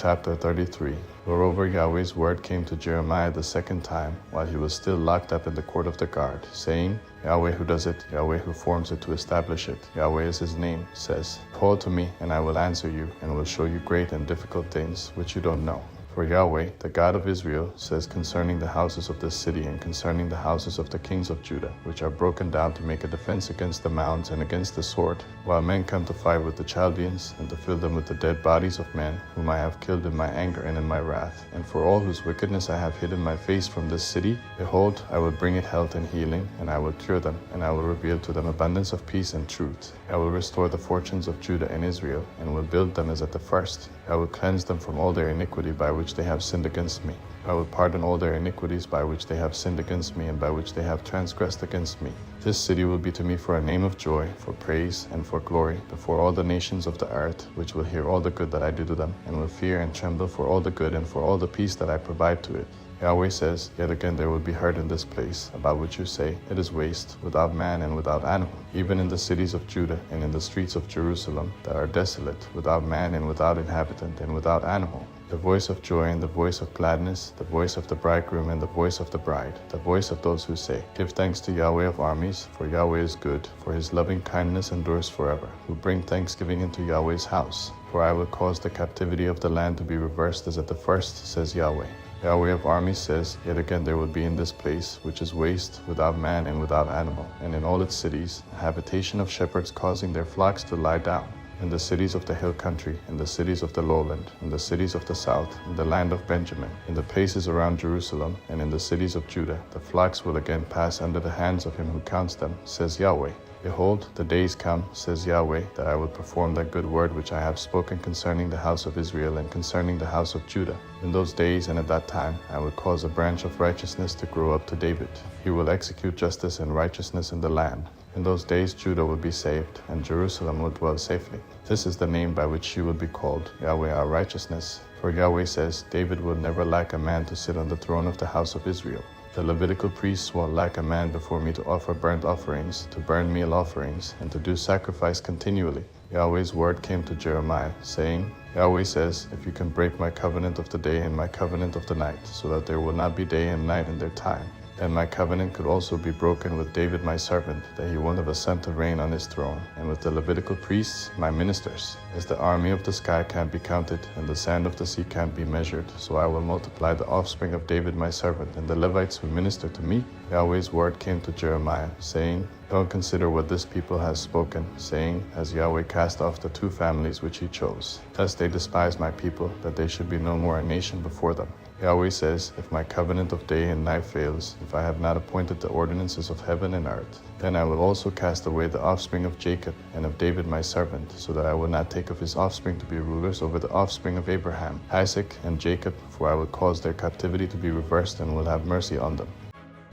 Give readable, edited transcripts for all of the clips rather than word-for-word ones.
Chapter 33. Moreover, Yahweh's word came to Jeremiah the second time, while he was still locked up in the court of the guard, saying, Yahweh who does it, Yahweh who forms it to establish it, Yahweh is his name, says, Call to me, and I will answer you, and will show you great and difficult things which you don't know. For Yahweh, the God of Israel, says concerning the houses of this city and concerning the houses of the kings of Judah, which are broken down to make a defense against the mounds and against the sword, while men come to fight with the Chaldeans, and to fill them with the dead bodies of men, whom I have killed in my anger and in my wrath, and for all whose wickedness I have hidden my face from this city, behold, I will bring it health and healing, and I will cure them, and I will reveal to them abundance of peace and truth. I will restore the fortunes of Judah and Israel, and will build them as at the first. I will cleanse them from all their iniquity by which they have sinned against me. I will pardon all their iniquities by which they have sinned against me and by which they have transgressed against me. This city will be to me for a name of joy, for praise, and for glory before all the nations of the earth, which will hear all the good that I do to them, and will fear and tremble for all the good and for all the peace that I provide to it. Yahweh says, Yet again there will be heard in this place, about which you say, It is waste, without man and without animal, even in the cities of Judah and in the streets of Jerusalem that are desolate, without man and without inhabitant and without animal. The voice of joy and the voice of gladness, the voice of the bridegroom and the voice of the bride, the voice of those who say, Give thanks to Yahweh of armies, for Yahweh is good, for his loving kindness endures forever, who bring thanksgiving into Yahweh's house. For I will cause the captivity of the land to be reversed as at the first, says Yahweh. Yahweh of armies says, Yet again there will be in this place, which is waste, without man and without animal, and in all its cities, a habitation of shepherds causing their flocks to lie down. In the cities of the hill country, in the cities of the lowland, in the cities of the south, in the land of Benjamin, in the places around Jerusalem, and in the cities of Judah, the flocks will again pass under the hands of him who counts them, says Yahweh. Behold, the days come, says Yahweh, that I will perform that good word which I have spoken concerning the house of Israel and concerning the house of Judah. In those days and at that time I will cause a branch of righteousness to grow up to David. He will execute justice and righteousness in the land. In those days Judah will be saved, and Jerusalem will dwell safely. This is the name by which she will be called, Yahweh our righteousness. For Yahweh says, David will never lack a man to sit on the throne of the house of Israel. The Levitical priests won't lack a man before me to offer burnt offerings, to burn meal offerings, and to do sacrifice continually. Yahweh's word came to Jeremiah, saying, Yahweh says, If you can break my covenant of the day and my covenant of the night, so that there will not be day and night in their time, then my covenant could also be broken with David my servant, that he won't have a son to reign on his throne, and with the Levitical priests, my ministers. As the army of the sky can't be counted, and the sand of the sea can't be measured, so I will multiply the offspring of David my servant, and the Levites who minister to me. Yahweh's word came to Jeremiah, saying, Don't consider what this people has spoken, saying, Has Yahweh cast off the two families which he chose? Thus they despise my people, that they should be no more a nation before them. Yahweh says, If my covenant of day and night fails, if I have not appointed the ordinances of heaven and earth, then I will also cast away the offspring of Jacob and of David my servant, so that I will not take of his offspring to be rulers over the offspring of Abraham, Isaac, and Jacob, for I will cause their captivity to be reversed and will have mercy on them.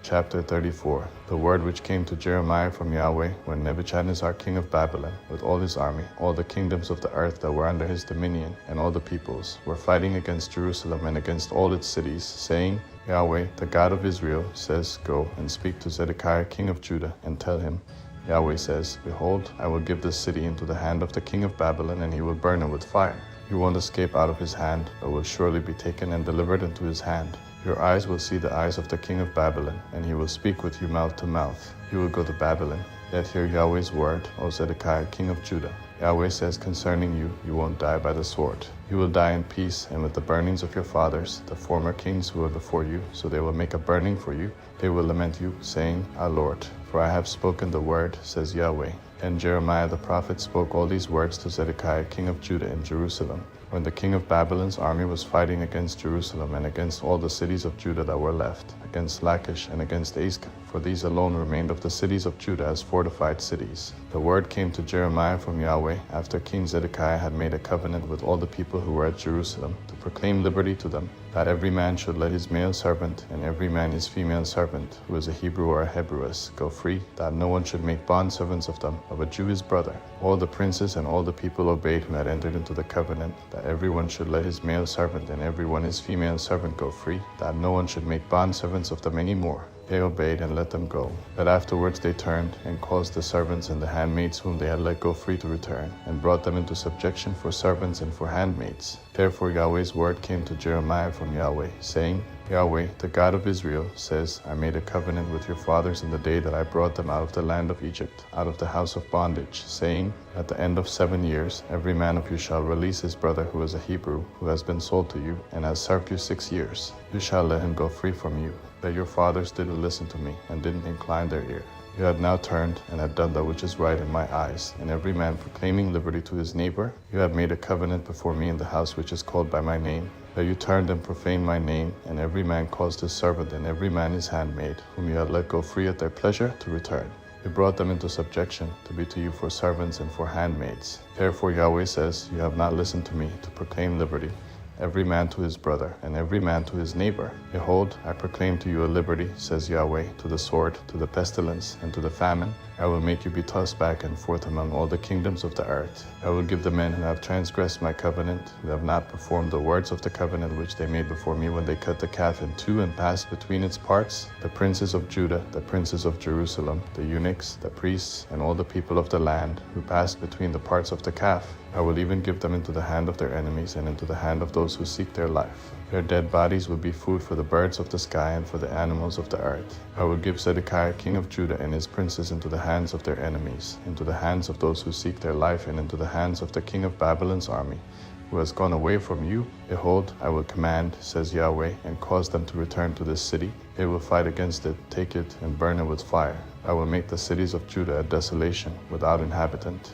Chapter 34. The word which came to Jeremiah from Yahweh when Nebuchadnezzar king of Babylon, with all his army, all the kingdoms of the earth that were under his dominion, and all the peoples, were fighting against Jerusalem and against all its cities, saying, Yahweh, the God of Israel, says, Go and speak to Zedekiah king of Judah, and tell him, Yahweh says, Behold, I will give this city into the hand of the king of Babylon, and he will burn it with fire. You won't escape out of his hand, but will surely be taken and delivered into his hand. Your eyes will see the eyes of the king of Babylon, and he will speak with you mouth to mouth. You will go to Babylon. Yet hear Yahweh's word, O Zedekiah king of Judah. Yahweh says concerning you, you won't die by the sword. You will die in peace and with the burnings of your fathers, the former kings who were before you, so they will make a burning for you. They will lament you, saying, Our Lord, for I have spoken the word, says Yahweh. And Jeremiah the prophet spoke all these words to Zedekiah king of Judah in Jerusalem, when the king of Babylon's army was fighting against Jerusalem and against all the cities of Judah that were left, against Lachish and against Azekah, for these alone remained of the cities of Judah as fortified cities. The word came to Jeremiah from Yahweh after King Zedekiah had made a covenant with all the people who were at Jerusalem, to proclaim liberty to them, that every man should let his male servant and every man his female servant, who is a Hebrew or a Hebrews, go free, that no one should make bondservants of them, of a Jew his brother. All the princes and all the people obeyed who had entered into the covenant, that everyone should let his male servant and everyone his female servant go free, that no one should make bondservants of them any more. They obeyed and let them go. But afterwards they turned and caused the servants and the handmaids whom they had let go free to return, and brought them into subjection for servants and for handmaids. Therefore Yahweh's word came to Jeremiah from Yahweh, saying, Yahweh, the God of Israel, says, I made a covenant with your fathers in the day that I brought them out of the land of Egypt, out of the house of bondage, saying, At the end of 7 years, every man of you shall release his brother who is a Hebrew, who has been sold to you, and has served you 6 years. You shall let him go free from you. That your fathers didn't listen to me, and didn't incline their ear. You had now turned, and had done that which is right in my eyes, and every man proclaiming liberty to his neighbor. You have made a covenant before me in the house which is called by my name. That you turned and profaned my name, and every man caused his servant and every man his handmaid, whom you had let go free at their pleasure, to return. You brought them into subjection, to be to you for servants and for handmaids. Therefore Yahweh says, You have not listened to me, to proclaim liberty, every man to his brother, and every man to his neighbor. Behold, I proclaim to you a liberty, says Yahweh, to the sword, to the pestilence, and to the famine. I will make you be tossed back and forth among all the kingdoms of the earth. I will give the men who have transgressed my covenant, who have not performed the words of the covenant which they made before me when they cut the calf in two and passed between its parts, the princes of Judah, the princes of Jerusalem, the eunuchs, the priests, and all the people of the land, who passed between the parts of the calf. I will even give them into the hand of their enemies and into the hand of those who seek their life. Their dead bodies will be food for the birds of the sky and for the animals of the earth. I will give Zedekiah king of Judah and his princes into the hands of their enemies, into the hands of those who seek their life, and into the hands of the king of Babylon's army, who has gone away from you. Behold, I will command, says Yahweh, and cause them to return to this city. They will fight against it, take it, and burn it with fire. I will make the cities of Judah a desolation, without inhabitant.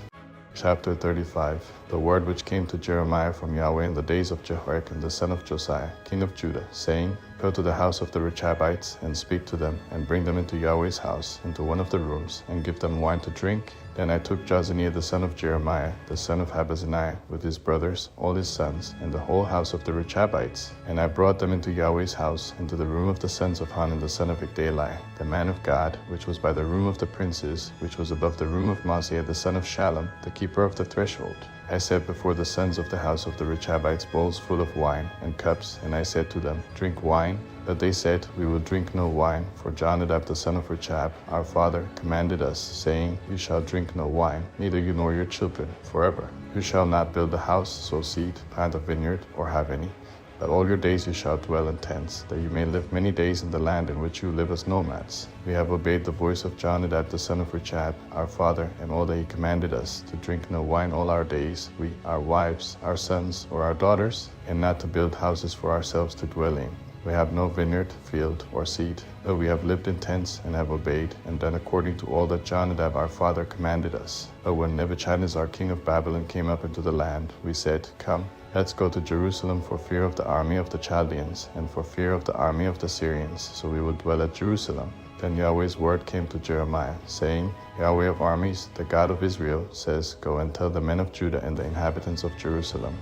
Chapter 35. The word which came to Jeremiah from Yahweh in the days of Jehoiakim the son of Josiah, king of Judah, saying, Go to the house of the Rechabites, and speak to them, and bring them into Yahweh's house, into one of the rooms, and give them wine to drink. Then I took Jazaniah the son of Jeremiah, the son of Habazziniah, with his brothers, all his sons, and the whole house of the Rechabites, and I brought them into Yahweh's house, into the room of the sons of Hanan the son of Igdali, the man of God, which was by the room of the princes, which was above the room of Maaseiah the son of Shallum, the keeper of the threshold. I set before the sons of the house of the Rechabites bowls full of wine, and cups, and I said to them, Drink wine. But they said, We will drink no wine, for Jonadab the son of Rechab, our father, commanded us, saying, You shall drink no wine, neither you nor your children, forever. You shall not build a house, sow seed, plant a vineyard, or have any. But all your days you shall dwell in tents, that you may live many days in the land in which you live as nomads. We have obeyed the voice of Jonadab the son of Rechab, our father, and all that he commanded us, to drink no wine all our days, we, our wives, our sons, or our daughters, and not to build houses for ourselves to dwell in. We have no vineyard, field, or seed, though we have lived in tents and have obeyed and done according to all that Jonadab our father commanded us. But when Nebuchadnezzar king of Babylon came up into the land, we said, Come, let's go to Jerusalem for fear of the army of the Chaldeans and for fear of the army of the Syrians, so we will dwell at Jerusalem. Then Yahweh's word came to Jeremiah, saying, Yahweh of armies, the God of Israel, says, Go and tell the men of Judah and the inhabitants of Jerusalem,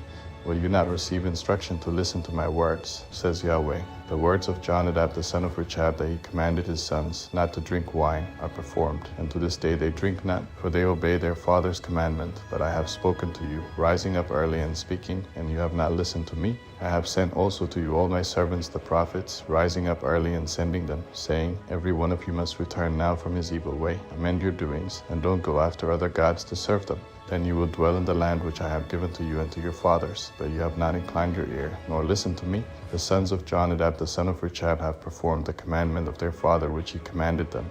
Will you not receive instruction to listen to my words, says Yahweh? The words of Jonadab the son of Rechab that he commanded his sons not to drink wine are performed, and to this day they drink not, for they obey their father's commandment. But I have spoken to you, rising up early and speaking, and you have not listened to me. I have sent also to you all my servants the prophets, rising up early and sending them, saying, Every one of you must return now from his evil way, amend your doings, and don't go after other gods to serve them. Then you will dwell in the land which I have given to you and to your fathers, but you have not inclined your ear, nor listened to me. The sons of Jonadab the son of Rechab have performed the commandment of their father which he commanded them.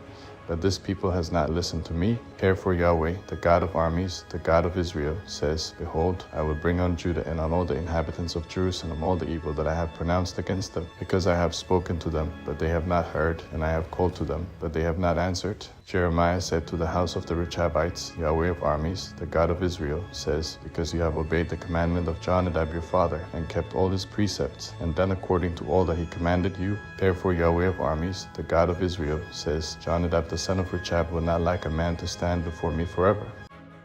But this people has not listened to me. Therefore Yahweh, the God of armies, the God of Israel, says, Behold, I will bring on Judah and on all the inhabitants of Jerusalem all the evil that I have pronounced against them, because I have spoken to them, but they have not heard, and I have called to them, but they have not answered. Jeremiah said to the house of the Rechabites, Yahweh of armies, the God of Israel, says, Because you have obeyed the commandment of Jonadab your father, and kept all his precepts, and done according to all that he commanded you, therefore Yahweh of armies, the God of Israel, says, Jonadab the son of Rechab will not lack a man to stand before me forever.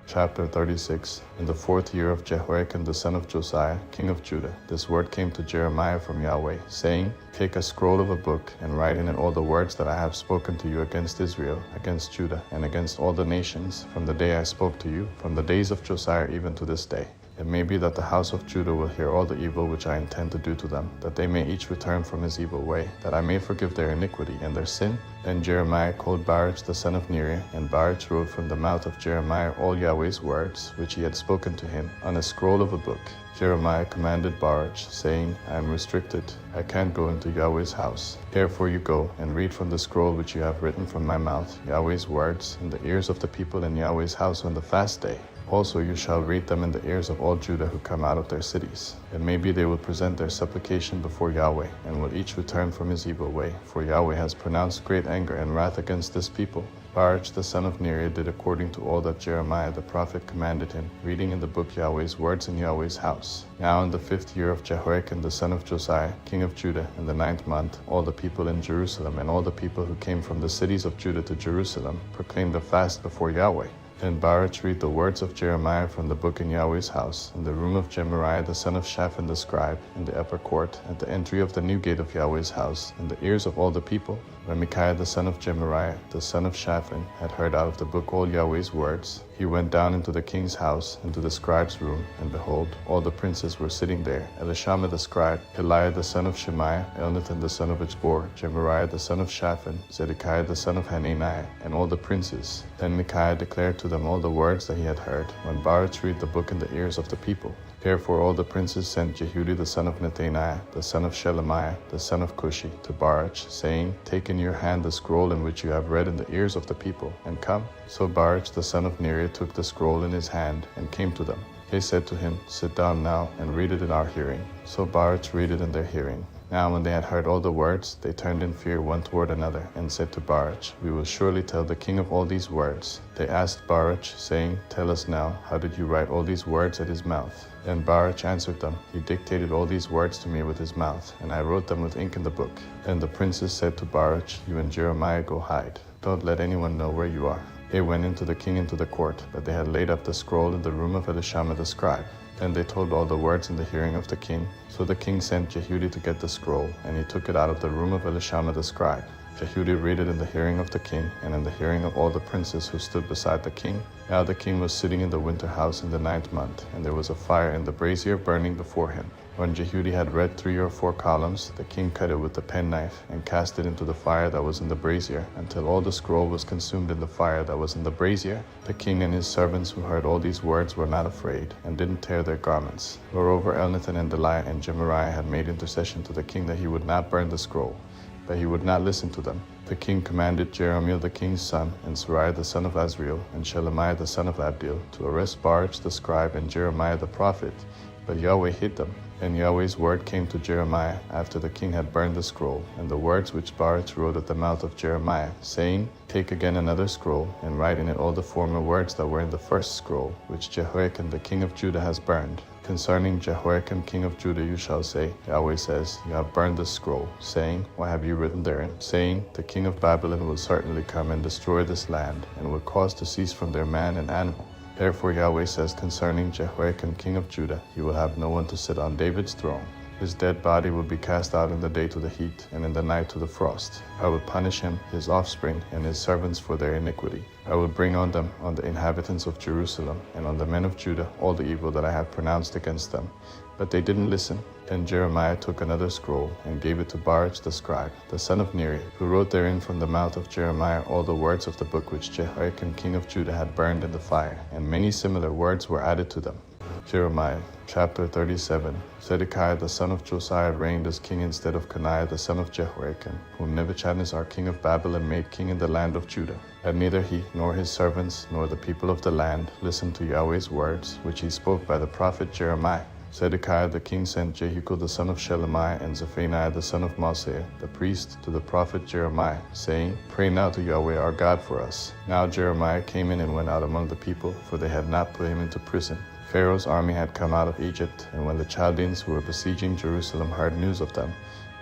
Chapter 36. In the 4th year of Jehoiakim the son of Josiah, king of Judah, this word came to Jeremiah from Yahweh, saying, Take a scroll of a book, and write in it all the words that I have spoken to you against Israel, against Judah, and against all the nations, from the day I spoke to you, from the days of Josiah even to this day. It may be that the house of Judah will hear all the evil which I intend to do to them, that they may each return from his evil way, that I may forgive their iniquity and their sin. Then Jeremiah called Baruch the son of Neriah, and Baruch wrote from the mouth of Jeremiah all Yahweh's words, which he had spoken to him, on a scroll of a book. Jeremiah commanded Baruch, saying, I am restricted. I can't go into Yahweh's house. Therefore you go and read from the scroll which you have written from my mouth, Yahweh's words, in the ears of the people in Yahweh's house on the fast day. Also you shall read them in the ears of all Judah who come out of their cities. And maybe they will present their supplication before Yahweh, and will each return from his evil way, for Yahweh has pronounced great anger and wrath against this people. Baruch the son of Neriah did according to all that Jeremiah the prophet commanded him, reading in the book Yahweh's words in Yahweh's house. Now in the 5th year of Jehoiakim the son of Josiah, king of Judah, in the 9th month, all the people in Jerusalem and all the people who came from the cities of Judah to Jerusalem proclaimed a fast before Yahweh. Then Baruch read the words of Jeremiah from the book in Yahweh's house, in the room of Gemariah the son of Shaphan the scribe, in the upper court, at the entry of the new gate of Yahweh's house, in the ears of all the people. When Micaiah the son of Gemariah, the son of Shaphan, had heard out of the book all Yahweh's words, he went down into the king's house, into the scribe's room, and behold, all the princes were sitting there, Elishama the scribe, Eliah the son of Shemaiah, Elnathan the son of Ichbor, Gemariah the son of Shaphan, Zedekiah the son of Hananiah, and all the princes. Then Micaiah declared to them all the words that he had heard, when Baruch read the book in the ears of the people. Therefore all the princes sent Jehudi the son of Nethaniah, the son of Shelemiah, the son of Cushi, to Baruch, saying, Take in your hand the scroll in which you have read in the ears of the people, and come. So Baruch the son of Neriah took the scroll in his hand, and came to them. They said to him, Sit down now, and read it in our hearing. So Baruch read it in their hearing. Now when they had heard all the words, they turned in fear one toward another, and said to Baruch, We will surely tell the king of all these words. They asked Baruch, saying, Tell us now, how did you write all these words at his mouth? Then Baruch answered them, He dictated all these words to me with his mouth, and I wrote them with ink in the book. Then the princes said to Baruch, You and Jeremiah go hide. Don't let anyone know where you are. They went into the king into the court, but they had laid up the scroll in the room of Elishama the scribe. Then they told all the words in the hearing of the king. So the king sent Jehudi to get the scroll, and he took it out of the room of Elishama the scribe. Jehudi read it in the hearing of the king, and in the hearing of all the princes who stood beside the king. Now the king was sitting in the winter house in the 9th month, and there was a fire in the brazier burning before him. When Jehudi had read 3 or 4 columns, the king cut it with the penknife, and cast it into the fire that was in the brazier, until all the scroll was consumed in the fire that was in the brazier. The king and his servants who heard all these words were not afraid, and didn't tear their garments. Moreover, Elnathan and Deliah and Gemariah had made intercession to the king that he would not burn the scroll, but he would not listen to them. The king commanded Jeremiel the king's son, and Sariah the son of Azriel, and Shelemiah the son of Abdil, to arrest Baruch the scribe and Jeremiah the prophet, but Yahweh hid them. And Yahweh's word came to Jeremiah after the king had burned the scroll, and the words which Baruch wrote at the mouth of Jeremiah, saying, Take again another scroll, and write in it all the former words that were in the first scroll, which Jehoiakim the king of Judah has burned. Concerning Jehoiakim king of Judah you shall say, Yahweh says, You have burned this scroll, saying, What have you written therein? Saying, The king of Babylon will certainly come and destroy this land, and will cause to cease from their man and animal. Therefore Yahweh says concerning Jehoiakim king of Judah, he will have no one to sit on David's throne. His dead body will be cast out in the day to the heat, and in the night to the frost. I will punish him, his offspring, and his servants for their iniquity. I will bring on them, on the inhabitants of Jerusalem, and on the men of Judah, all the evil that I have pronounced against them. But they didn't listen. Then Jeremiah took another scroll, and gave it to Baruch the scribe, the son of Neriah, who wrote therein from the mouth of Jeremiah all the words of the book which Jehoiakim king of Judah had burned in the fire, and many similar words were added to them. Jeremiah chapter 37. Zedekiah the son of Josiah reigned as king instead of Coniah the son of Jehoiakim, whom Nebuchadnezzar king of Babylon made king in the land of Judah. And neither he, nor his servants, nor the people of the land listened to Yahweh's words, which he spoke by the prophet Jeremiah. Zedekiah the king sent Jehiel the son of Shelemiah and Zephaniah the son of Maaseiah, the priest, to the prophet Jeremiah, saying, Pray now to Yahweh our God for us. Now Jeremiah came in and went out among the people, for they had not put him into prison. Pharaoh's army had come out of Egypt, and when the Chaldeans who were besieging Jerusalem heard news of them,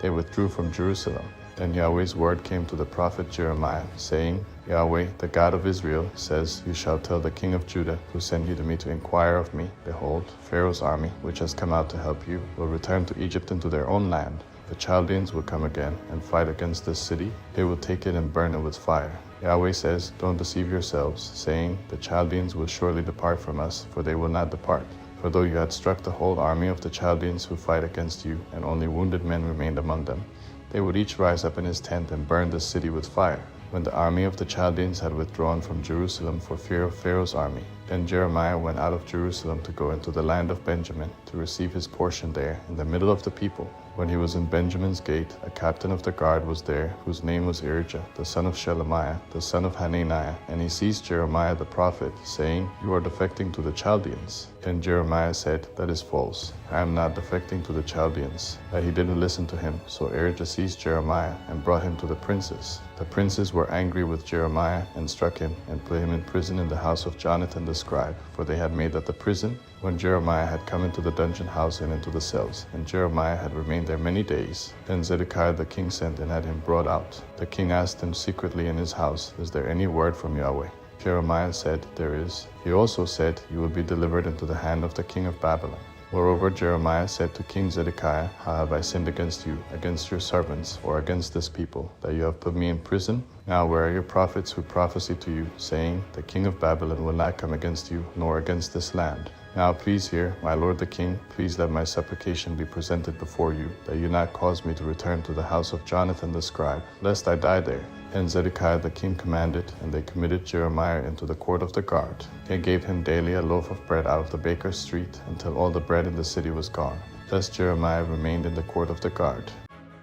they withdrew from Jerusalem. Then Yahweh's word came to the prophet Jeremiah, saying, Yahweh, the God of Israel, says, You shall tell the king of Judah, who sent you to me to inquire of me, Behold, Pharaoh's army, which has come out to help you, will return to Egypt into their own land. The Chaldeans will come again and fight against this city. They will take it and burn it with fire. Yahweh says, Don't deceive yourselves, saying, The Chaldeans will surely depart from us, for they will not depart. For though you had struck the whole army of the Chaldeans who fight against you, and only wounded men remained among them, they would each rise up in his tent and burn the city with fire. When the army of the Chaldeans had withdrawn from Jerusalem for fear of Pharaoh's army, then Jeremiah went out of Jerusalem to go into the land of Benjamin, to receive his portion there in the middle of the people. When he was in Benjamin's gate, a captain of the guard was there, whose name was Irijah, the son of Shelemiah, the son of Hananiah, and he seized Jeremiah the prophet, saying, "You are defecting to the Chaldeans." Then Jeremiah said, "That is false. I am not defecting to the Chaldeans." But he didn't listen to him, so Irijah seized Jeremiah and brought him to the princes. The princes were angry with Jeremiah and struck him and put him in prison in the house of Jonathan the scribe, for they had made that the prison when Jeremiah had come into the dungeon house and into the cells, and Jeremiah had remained there many days. Then Zedekiah the king sent and had him brought out. The king asked him secretly in his house, "Is there any word from Yahweh?" Jeremiah said, "There is." He also said, "You will be delivered into the hand of the king of Babylon." Moreover, Jeremiah said to King Zedekiah, "How have I sinned against you, against your servants, or against this people, that you have put me in prison? Now where are your prophets who prophesy to you, saying, 'The king of Babylon will not come against you, nor against this land'? Now please hear, my lord the king, please let my supplication be presented before you, that you not cause me to return to the house of Jonathan the scribe, lest I die there." Then Zedekiah the king commanded, and they committed Jeremiah into the court of the guard. They gave him daily a loaf of bread out of the baker's street, until all the bread in the city was gone. Thus Jeremiah remained in the court of the guard.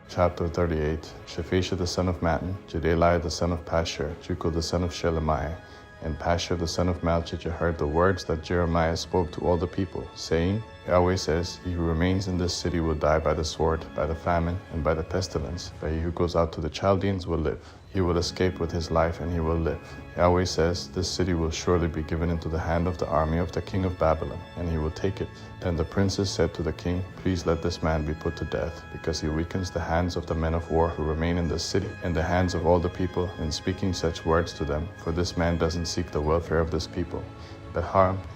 Chapter 38. Shephatiah the son of Mattan, Jedaliah the son of Pashur, Jucal the son of Shelemiah, and Pashur the son of Malchijah heard the words that Jeremiah spoke to all the people, saying, "Yahweh says, He who remains in this city will die by the sword, by the famine, and by the pestilence, but he who goes out to the Chaldeans will live. He will escape with his life, and he will live. Yahweh says, This city will surely be given into the hand of the army of the king of Babylon, and he will take it." Then the princes said to the king, "Please let this man be put to death, because he weakens the hands of the men of war who remain in this city, and the hands of all the people in speaking such words to them, for this man doesn't seek the welfare of this people." But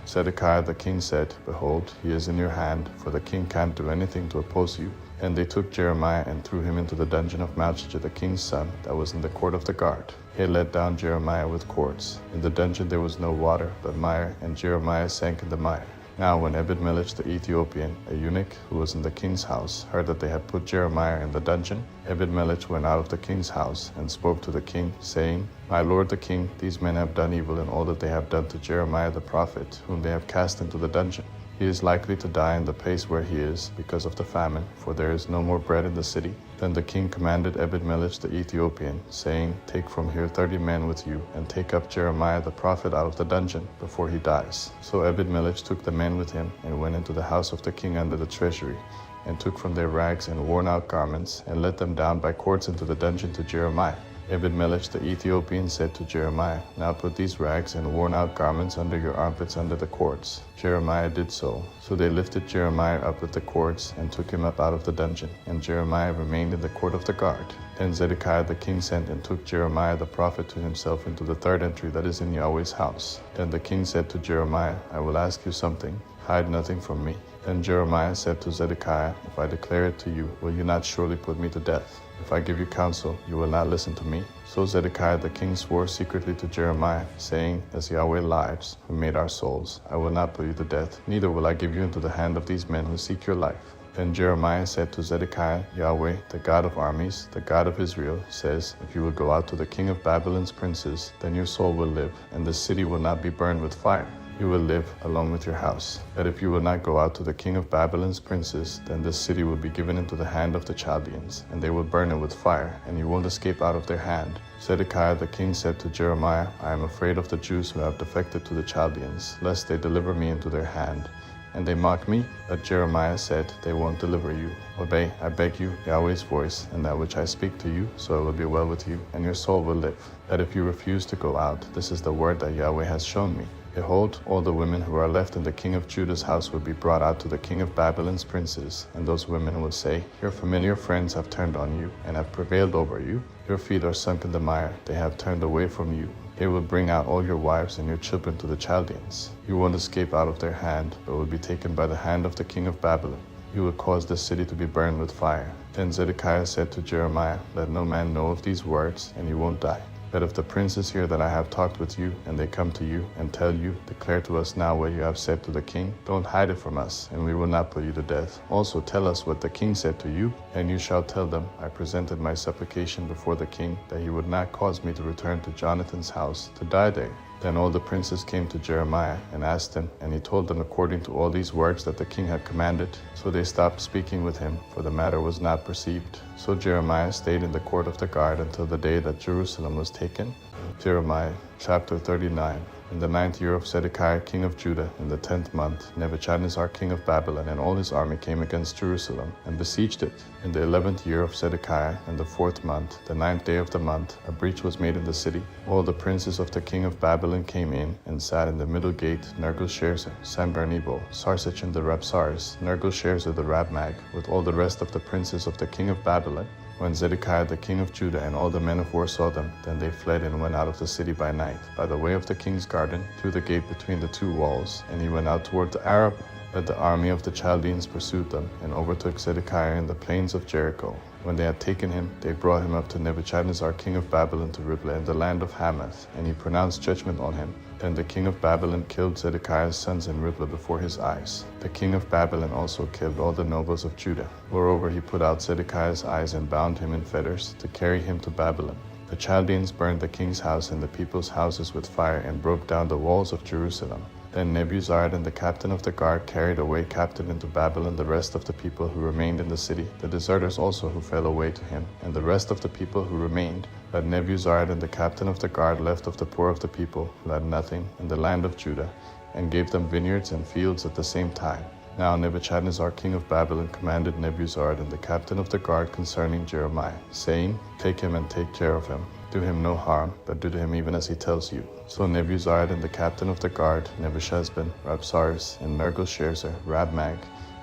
Zedekiah the king said, "Behold, he is in your hand, for the king can't do anything to oppose you." And they took Jeremiah and threw him into the dungeon of Malchijah the king's son, that was in the court of the guard. He had let down Jeremiah with cords. In the dungeon there was no water, but mire, and Jeremiah sank in the mire. Now when Ebed-melech the Ethiopian, a eunuch who was in the king's house, heard that they had put Jeremiah in the dungeon, Ebed-melech went out of the king's house and spoke to the king, saying, "My lord the king, these men have done evil in all that they have done to Jeremiah the prophet, whom they have cast into the dungeon. He is likely to die in the place where he is, because of the famine, for there is no more bread in the city." Then the king commanded Ebed-melech the Ethiopian, saying, "Take from here 30 men with you, and take up Jeremiah the prophet out of the dungeon, before he dies." So Ebed-melech took the men with him, and went into the house of the king under the treasury, and took from their rags and worn-out garments, and let them down by cords into the dungeon to Jeremiah. Ebed-melech the Ethiopian said to Jeremiah, "Now put these rags and worn-out garments under your armpits under the cords." Jeremiah did so. So they lifted Jeremiah up with the cords and took him up out of the dungeon, and Jeremiah remained in the court of the guard. Then Zedekiah the king sent and took Jeremiah the prophet to himself into the third entry that is in Yahweh's house. Then the king said to Jeremiah, "I will ask you something. Hide nothing from me." Then Jeremiah said to Zedekiah, "If I declare it to you, will you not surely put me to death? If I give you counsel, you will not listen to me?" So Zedekiah the king swore secretly to Jeremiah, saying, "As Yahweh lives, who made our souls, I will not put you to death, neither will I give you into the hand of these men who seek your life." Then Jeremiah said to Zedekiah, "Yahweh, the God of armies, the God of Israel, says, If you will go out to the king of Babylon's princes, then your soul will live, and this city will not be burned with fire. You will live along with your house. But if you will not go out to the king of Babylon's princes, then this city will be given into the hand of the Chaldeans, and they will burn it with fire, and you won't escape out of their hand." Zedekiah the king said to Jeremiah, "I am afraid of the Jews who have defected to the Chaldeans, lest they deliver me into their hand. And they mock me?" But Jeremiah said, "They won't deliver you. Obey, I beg you, Yahweh's voice, and that which I speak to you, so it will be well with you, and your soul will live. But if you refuse to go out, this is the word that Yahweh has shown me. Behold, all the women who are left in the king of Judah's house will be brought out to the king of Babylon's princes, and those women will say, 'Your familiar friends have turned on you, and have prevailed over you. Your feet are sunk in the mire, they have turned away from you. They will bring out all your wives and your children to the Chaldeans. You won't escape out of their hand, but will be taken by the hand of the king of Babylon. You will cause this city to be burned with fire." Then Zedekiah said to Jeremiah, "Let no man know of these words, and you won't die." But if the princes hear that I have talked with you, and they come to you and tell you, declare to us now what you have said to the king. Don't hide it from us, and we will not put you to death. Also tell us what the king said to you, and you shall tell them, I presented my supplication before the king, that he would not cause me to return to Jonathan's house, to die there. Then all the princes came to Jeremiah and asked him, and he told them according to all these words that the king had commanded. So they stopped speaking with him, for the matter was not perceived. So Jeremiah stayed in the court of the guard until the day that Jerusalem was taken. Jeremiah chapter 39. In the 9th year of Zedekiah king of Judah, in the 10th month, Nebuchadnezzar king of Babylon and all his army came against Jerusalem and besieged it. In the 11th year of Zedekiah, in the 4th month, the 9th day of the month, a breach was made in the city. All the princes of the king of Babylon came in and sat in the middle gate, Nergal-Sharezer, Sanballat, Sarsach the Rabsaris, Nergal-Sharezer the Rabmag, with all the rest of the princes of the king of Babylon. When Zedekiah the king of Judah and all the men of war saw them, then they fled and went out of the city by night, by the way of the king's garden, through the gate between the two walls, and he went out toward the Arabah. But the army of the Chaldeans pursued them, and overtook Zedekiah in the plains of Jericho. When they had taken him, they brought him up to Nebuchadnezzar king of Babylon to Riblah in the land of Hamath, and he pronounced judgment on him. Then the king of Babylon killed Zedekiah's sons in Riblah before his eyes. The king of Babylon also killed all the nobles of Judah. Moreover, he put out Zedekiah's eyes and bound him in fetters to carry him to Babylon. The Chaldeans burned the king's house and the people's houses with fire and broke down the walls of Jerusalem. Then Nebuzaradan the captain of the guard carried away captive into Babylon the rest of the people who remained in the city, the deserters also who fell away to him, and the rest of the people who remained. But Nebuzaradan the captain of the guard left of the poor of the people, who had nothing, in the land of Judah, and gave them vineyards and fields at the same time. Now Nebuchadnezzar king of Babylon commanded Nebuzaradan the captain of the guard concerning Jeremiah, saying, Take him and take care of him. Do him no harm, but do to him even as he tells you. So Nebuzaradan the captain of the guard, Nebuchadnezzar, Rabsaris, and Nergal-Sharezer, Rabmag,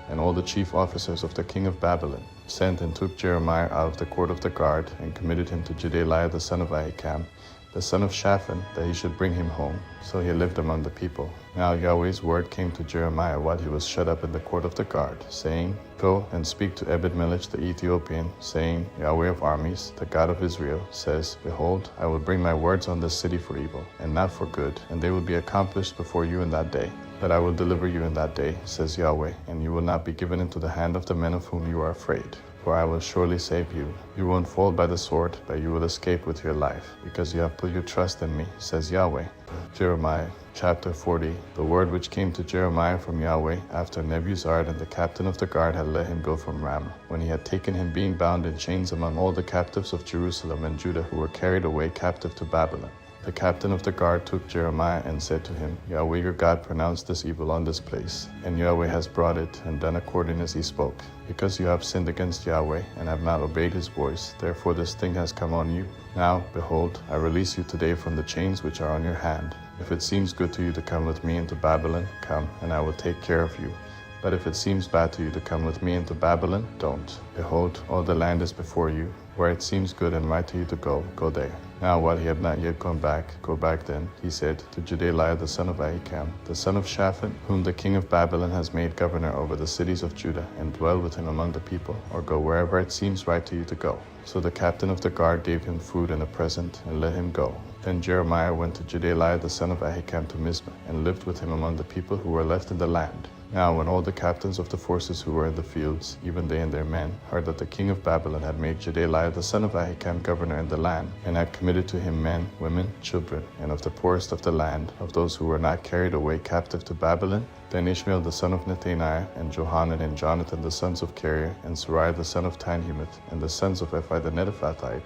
and all the chief officers of the king of Babylon, sent and took Jeremiah out of the court of the guard, and committed him to Gedaliah the son of Ahikam, the son of Shaphan, that he should bring him home. So he lived among the people. Now Yahweh's word came to Jeremiah while he was shut up in the court of the guard, saying, Go and speak to Ebed-Melech the Ethiopian, saying, Yahweh of armies, the God of Israel, says, Behold, I will bring my words on this city for evil, and not for good, and they will be accomplished before you in that day. But I will deliver you in that day, says Yahweh, and you will not be given into the hand of the men of whom you are afraid. For I will surely save you. You won't fall by the sword, but you will escape with your life, because you have put your trust in me, says Yahweh. Jeremiah chapter 40. The word which came to Jeremiah from Yahweh, after Nebuzaradan the captain of the guard had let him go from Ramah, when he had taken him being bound in chains among all the captives of Jerusalem and Judah who were carried away captive to Babylon. The captain of the guard took Jeremiah and said to him, Yahweh your God pronounced this evil on this place, and Yahweh has brought it and done according as he spoke. Because you have sinned against Yahweh and have not obeyed his voice, therefore this thing has come on you. Now, behold, I release you today from the chains which are on your hand. If it seems good to you to come with me into Babylon, come, and I will take care of you. But if it seems bad to you to come with me into Babylon, don't. Behold, all the land is before you. Where it seems good and right to you to go, go there. Now while he had not yet gone back, go back then, he said, to Gedaliah the son of Ahikam, the son of Shaphan, whom the king of Babylon has made governor over the cities of Judah, and dwell with him among the people, or go wherever it seems right to you to go. So the captain of the guard gave him food and a present, and let him go. Then Jeremiah went to Gedaliah the son of Ahikam to Mizpah, and lived with him among the people who were left in the land. Now when all the captains of the forces who were in the fields, even they and their men, heard that the king of Babylon had made Gedaliah the son of Ahikam governor in the land, and had committed to him men, women, children, and of the poorest of the land, of those who were not carried away captive to Babylon, then Ishmael the son of Nethaniah, and Johanan and Jonathan the sons of Kareah, and Sariah the son of Tanhumeth, and the sons of Ephi the Netophathite,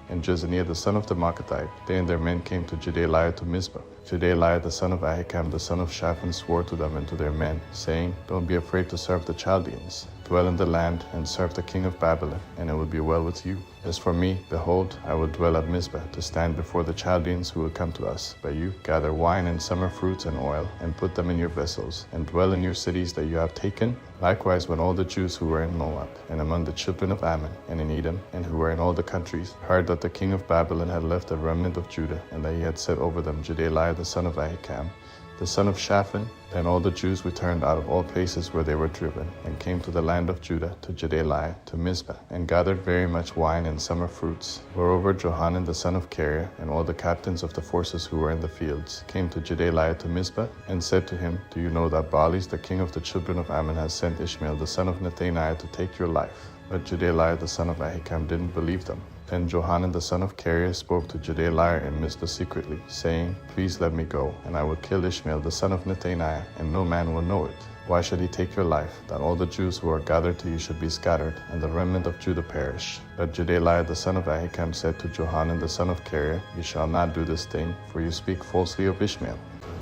and Jezaniah the son of the Maaccathite, they and their men came to Gedaliah to Mizpah. Gedaliah the son of Ahikam the son of Shaphan swore to them and to their men, saying, Don't be afraid to serve the Chaldeans. Dwell in the land, and serve the king of Babylon, and it will be well with you. As for me, behold, I will dwell at Mizpah, to stand before the Chaldeans who will come to us. But you gather wine and summer fruits and oil, and put them in your vessels, and dwell in your cities that you have taken. Likewise, when all the Jews who were in Moab, and among the children of Ammon, and in Edom, and who were in all the countries, heard that the king of Babylon had left a remnant of Judah, and that he had set over them Gedaliah the son of Ahikam, the son of Shaphan. Then all the Jews returned out of all places where they were driven, and came to the land of Judah, to Jedilah, to Mizpah, and gathered very much wine and summer fruits. Moreover, Johanan the son of Kareah, and all the captains of the forces who were in the fields, came to Jedilah to Mizpah, and said to him, Do you know that Baalis, the king of the children of Ammon, has sent Ishmael the son of Nethaniah to take your life? But Jedilah the son of Ahikam didn't believe them. Then Johanan the son of Kareah spoke to Jedilah in Mizpah secretly, saying, Please let me go, and I will kill Ishmael the son of Nethaniah, and no man will know it. Why should he take your life, that all the Jews who are gathered to you should be scattered, and the remnant of Judah perish? But Jedilah the son of Ahikam said to Johanan the son of Kareah, You shall not do this thing, for you speak falsely of Ishmael.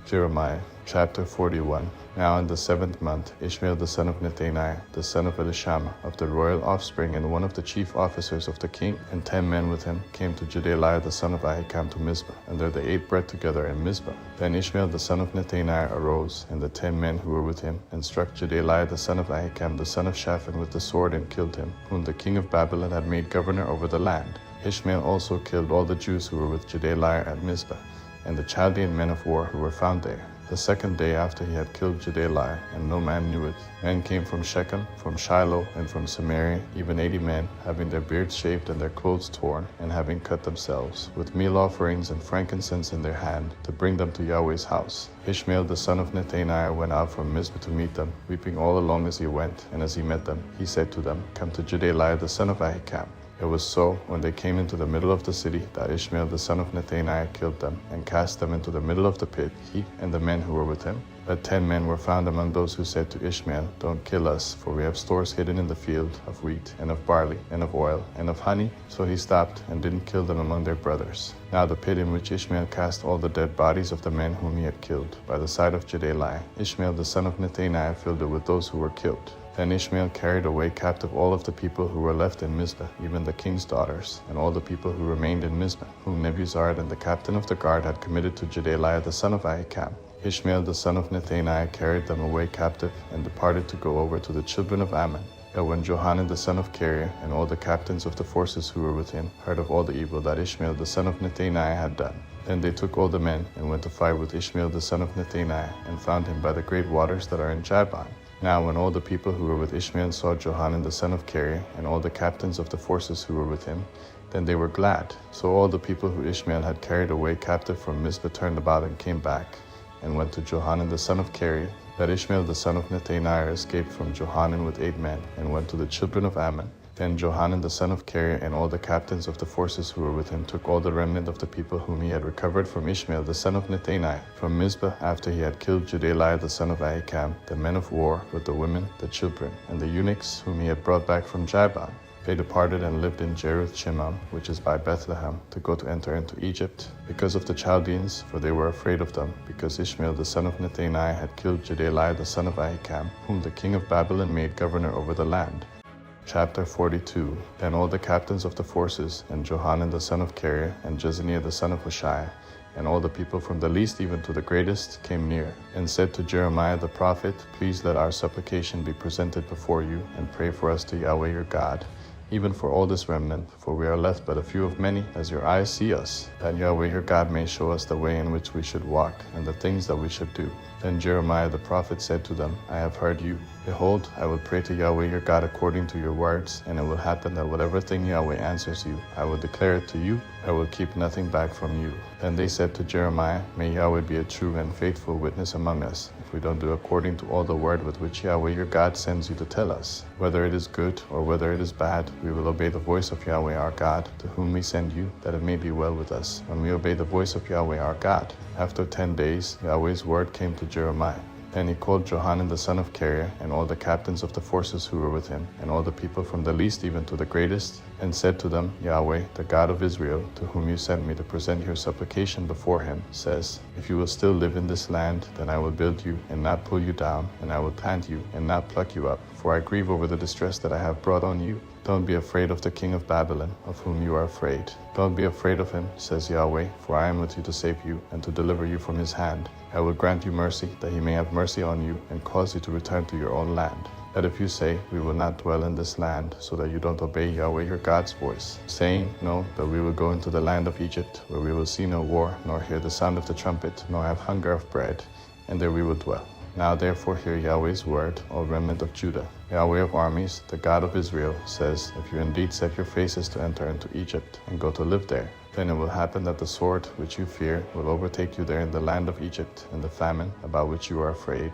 Jeremiah chapter 41. Now in the 7th month, Ishmael the son of Nethaniah, the son of Elishama, of the royal offspring, and one of the chief officers of the king, and 10 men with him, came to Jedilah the son of Ahikam to Mizpah, and there they ate bread together in Mizpah. Then Ishmael the son of Nethaniah arose, and the 10 men who were with him, and struck Jedilah the son of Ahikam, the son of Shaphan, with the sword, and killed him, whom the king of Babylon had made governor over the land. Ishmael also killed all the Jews who were with Jedilah at Mizpah, and the Chaldean men of war who were found there. The 2nd day after he had killed Jedilah, and no man knew it, men came from Shechem, from Shiloh, and from Samaria, even 80 men, having their beards shaved and their clothes torn, and having cut themselves, with meal offerings and frankincense in their hand, to bring them to Yahweh's house. Ishmael the son of Nethaniah went out from Mizpah to meet them, weeping all along as he went, and as he met them, he said to them, Come to Jedilah the son of Ahikam. It was so, when they came into the middle of the city, that Ishmael the son of Nethaniah killed them, and cast them into the middle of the pit, he and the men who were with him. But 10 men were found among those who said to Ishmael, Don't kill us, for we have stores hidden in the field, of wheat, and of barley, and of oil, and of honey. So he stopped, and didn't kill them among their brothers. Now the pit in which Ishmael cast all the dead bodies of the men whom he had killed, by the side of Jedilah, Ishmael the son of Nethaniah filled it with those who were killed. Then Ishmael carried away captive all of the people who were left in Mizpah, even the king's daughters, and all the people who remained in Mizpah, whom Nebuzaradan the captain of the guard had committed to Jedilah the son of Ahikam. Ishmael the son of Nethaniah carried them away captive, and departed to go over to the children of Ammon. But when Johanan the son of Kareah, and all the captains of the forces who were with him, heard of all the evil that Ishmael the son of Nethaniah had done, then they took all the men, and went to fight with Ishmael the son of Nethaniah, and found him by the great waters that are in Jabon. Now when all the people who were with Ishmael saw Johanan the son of Kareah, and all the captains of the forces who were with him, then they were glad. So all the people who Ishmael had carried away captive from Mizpah turned about and came back, and went to Johanan the son of Kareah. But Ishmael the son of Nethaniah escaped from Johanan with 8 men, and went to the children of Ammon. Then Johanan the son of Kareah and all the captains of the forces who were with him took all the remnant of the people whom he had recovered from Ishmael the son of Nethaniah, from Mizpah, after he had killed Jedilah the son of Ahikam, the men of war, with the women, the children, and the eunuchs whom he had brought back from Jabon. They departed and lived in Jeruth-Shimon, which is by Bethlehem, to go to enter into Egypt, because of the Chaldeans, for they were afraid of them, because Ishmael the son of Nethaniah had killed Jedilah the son of Ahikam, whom the king of Babylon made governor over the land. Chapter 42. Then all the captains of the forces, and Johanan the son of Kareah, and Jezaniah the son of Hoshea, and all the people from the least even to the greatest, came near, and said to Jeremiah the prophet, Please let our supplication be presented before you, and pray for us to Yahweh your God, even for all this remnant, for we are left but a few of many, as your eyes see us, that Yahweh your God may show us the way in which we should walk, and the things that we should do. Then Jeremiah the prophet said to them, I have heard you. Behold, I will pray to Yahweh your God according to your words, and it will happen that whatever thing Yahweh answers you, I will declare it to you. I will keep nothing back from you. Then they said to Jeremiah, May Yahweh be a true and faithful witness among us, if we don't do according to all the word with which Yahweh your God sends you to tell us. Whether it is good or whether it is bad, we will obey the voice of Yahweh our God, to whom we send you, that it may be well with us, when we obey the voice of Yahweh our God. After 10 days, Yahweh's word came to Jeremiah. Then he called Johanan the son of Kareah, and all the captains of the forces who were with him, and all the people from the least even to the greatest, and said to them, Yahweh, the God of Israel, to whom you sent me to present your supplication before him, says, If you will still live in this land, then I will build you, and not pull you down, and I will plant you, and not pluck you up, for I grieve over the distress that I have brought on you. Don't be afraid of the king of Babylon, of whom you are afraid. Don't be afraid of him, says Yahweh, for I am with you to save you, and to deliver you from his hand. I will grant you mercy, that he may have mercy on you, and cause you to return to your own land. That if you say, We will not dwell in this land, so that you don't obey Yahweh your God's voice, saying, No, but we will go into the land of Egypt, where we will see no war, nor hear the sound of the trumpet, nor have hunger of bread, and there we will dwell. Now therefore hear Yahweh's word, O remnant of Judah. Yahweh of armies, the God of Israel, says, if you indeed set your faces to enter into Egypt and go to live there, then it will happen that the sword which you fear will overtake you there in the land of Egypt, and the famine, about which you are afraid,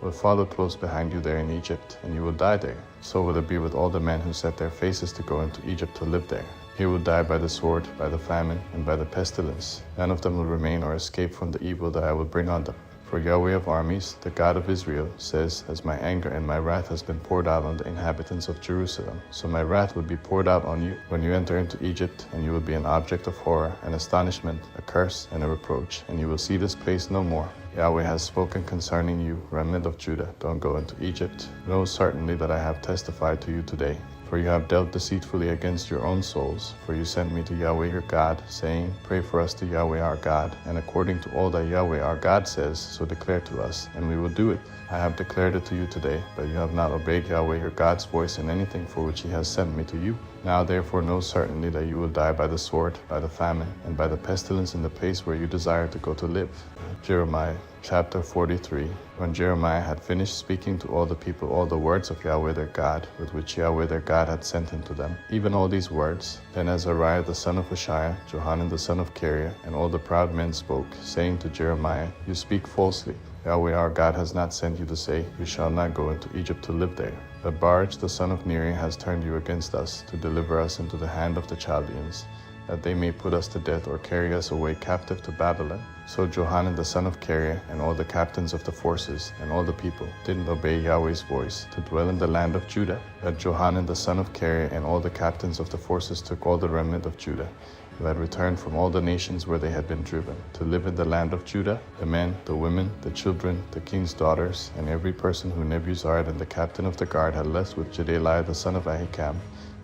will follow close behind you there in Egypt, and you will die there. So will it be with all the men who set their faces to go into Egypt to live there. He will die by the sword, by the famine, and by the pestilence. None of them will remain or escape from the evil that I will bring on them. For Yahweh of armies, the God of Israel, says, as my anger and my wrath has been poured out on the inhabitants of Jerusalem, so my wrath will be poured out on you when you enter into Egypt, and you will be an object of horror and astonishment, a curse and a reproach, and you will see this place no more. Yahweh has spoken concerning you, remnant of Judah. Don't go into Egypt. Know certainly that I have testified to you today. For you have dealt deceitfully against your own souls. For you sent me to Yahweh your God, saying, pray for us to Yahweh our God, and according to all that Yahweh our God says, so declare to us, and we will do it. I have declared it to you today, but you have not obeyed Yahweh your God's voice in anything for which he has sent me to you. Now therefore know certainly that you will die by the sword, by the famine, and by the pestilence in the place where you desire to go to live. Jeremiah chapter 43. When Jeremiah had finished speaking to all the people all the words of Yahweh their God, with which Yahweh their God had sent him to them, even all these words, then Azariah the son of Hoshiah, Johanan the son of Kareah, and all the proud men spoke, saying to Jeremiah, you speak falsely. Yahweh our God has not sent you to say, you shall not go into Egypt to live there. But Baruch the son of Neri has turned you against us, to deliver us into the hand of the Chaldeans, that they may put us to death or carry us away captive to Babylon. So Johanan the son of Kareah, and all the captains of the forces, and all the people, didn't obey Yahweh's voice, to dwell in the land of Judah. But Johanan the son of Kareah, and all the captains of the forces took all the remnant of Judah, who had returned from all the nations where they had been driven, to live in the land of Judah, the men, the women, the children, the king's daughters, and every person who Nebuzaradan and the captain of the guard had left with Jedaliah the son of Ahikam,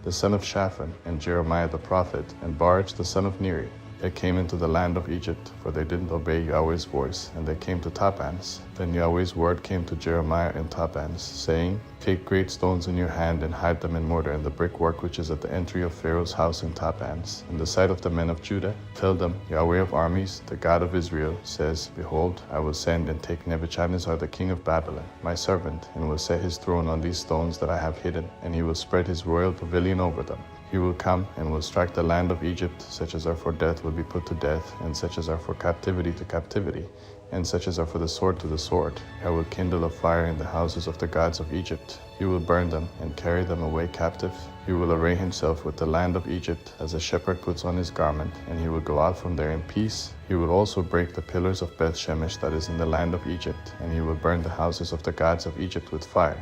the son of Shaphan, and Jeremiah the prophet, and Baruch the son of Neri. They came into the land of Egypt, for they didn't obey Yahweh's voice, and they came to Tappans. Then Yahweh's word came to Jeremiah in Tappans, saying, take great stones in your hand and hide them in mortar in the brickwork which is at the entry of Pharaoh's house in Tappans, in the sight of the men of Judah. Tell them, Yahweh of armies, the God of Israel, says, behold, I will send and take Nebuchadnezzar the king of Babylon, my servant, and will set his throne on these stones that I have hidden, and he will spread his royal pavilion over them. He will come and will strike the land of Egypt. Such as are for death will be put to death, and such as are for captivity to captivity, and such as are for the sword to the sword. I will kindle a fire in the houses of the gods of Egypt. He will burn them and carry them away captive. He will array himself with the land of Egypt as a shepherd puts on his garment, and he will go out from there in peace. He will also break the pillars of Beth Shemesh that is in the land of Egypt, and he will burn the houses of the gods of Egypt with fire.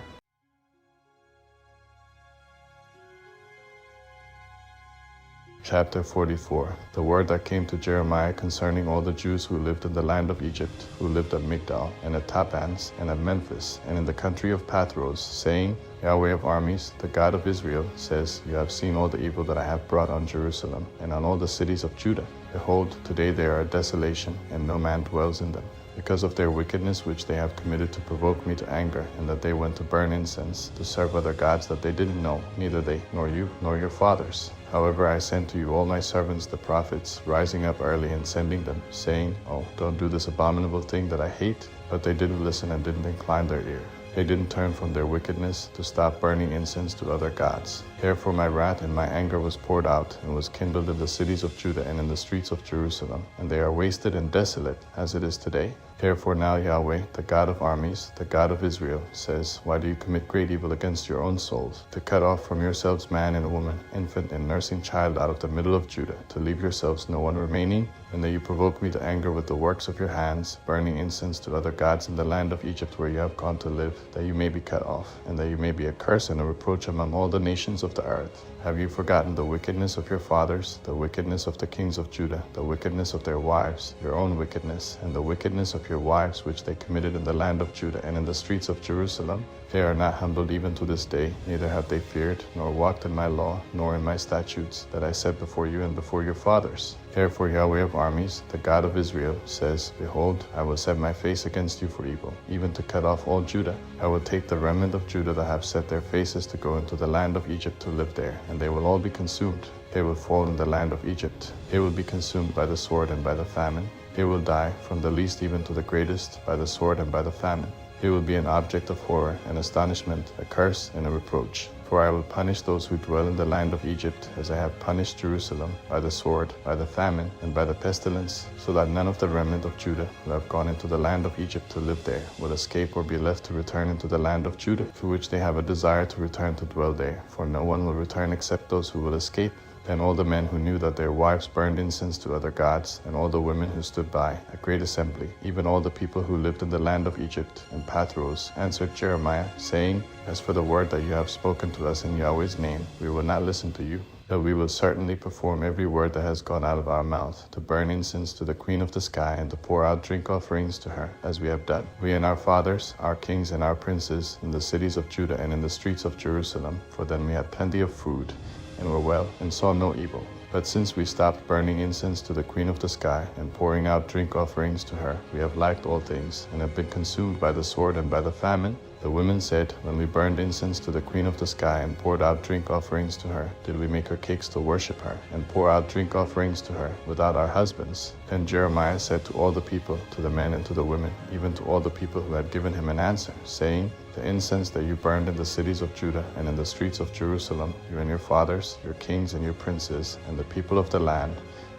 Chapter 44. The word that came to Jeremiah concerning all the Jews who lived in the land of Egypt, who lived at Migdal, and at Tappans, and at Memphis, and in the country of Pathros, saying, Yahweh of armies, the God of Israel, says, you have seen all the evil that I have brought on Jerusalem, and on all the cities of Judah. Behold, today they are a desolation, and no man dwells in them, because of their wickedness which they have committed to provoke me to anger, and that they went to burn incense, to serve other gods that they didn't know, neither they, nor you, nor your fathers. However, I sent to you all my servants the prophets, rising up early and sending them, saying, oh, don't do this abominable thing that I hate. But they didn't listen and didn't incline their ear. They didn't turn from their wickedness to stop burning incense to other gods. Therefore my wrath and my anger was poured out, and was kindled in the cities of Judah and in the streets of Jerusalem, and they are wasted and desolate, as it is today. Therefore now Yahweh, the God of armies, the God of Israel, says, why do you commit great evil against your own souls, to cut off from yourselves man and woman, infant and nursing child out of the middle of Judah, to leave yourselves no one remaining? And that you provoke me to anger with the works of your hands, burning incense to other gods in the land of Egypt where you have gone to live, that you may be cut off, and that you may be a curse and a reproach among all the nations of the earth. Have you forgotten the wickedness of your fathers, the wickedness of the kings of Judah, the wickedness of their wives, your own wickedness, and the wickedness of your wives which they committed in the land of Judah and in the streets of Jerusalem? They are not humbled even to this day, neither have they feared, nor walked in my law, nor in my statutes, that I set before you and before your fathers. Therefore Yahweh of armies, the God of Israel, says, behold, I will set my face against you for evil, even to cut off all Judah. I will take the remnant of Judah that have set their faces to go into the land of Egypt to live there, and they will all be consumed. They will fall in the land of Egypt. They will be consumed by the sword and by the famine. They will die, from the least even to the greatest, by the sword and by the famine. They will be an object of horror and astonishment, a curse and a reproach. For I will punish those who dwell in the land of Egypt, as I have punished Jerusalem, by the sword, by the famine, and by the pestilence, so that none of the remnant of Judah who have gone into the land of Egypt to live there will escape or be left to return into the land of Judah, to which they have a desire to return to dwell there. For no one will return except those who will escape. Then all the men who knew that their wives burned incense to other gods, and all the women who stood by, a great assembly, even all the people who lived in the land of Egypt and Pathros, answered Jeremiah, saying, As for the word that you have spoken to us in Yahweh's name, we will not listen to you, but we will certainly perform every word that has gone out of our mouth, to burn incense to the queen of the sky, and to pour out drink offerings to her, as we have done. We and our fathers, our kings and our princes, in the cities of Judah and in the streets of Jerusalem, for then we had plenty of food, and were well, and saw no evil. But since we stopped burning incense to the queen of the sky, and pouring out drink offerings to her, we have lacked all things, and have been consumed by the sword and by the famine. The women said, When we burned incense to the queen of the sky, and poured out drink offerings to her, did we make her cakes to worship her, and pour out drink offerings to her, without our husbands? Then Jeremiah said to all the people, to the men and to the women, even to all the people who had given him an answer, saying, The incense that you burned in the cities of Judah and in the streets of Jerusalem, you and your fathers, your kings and your princes, and the people of the land,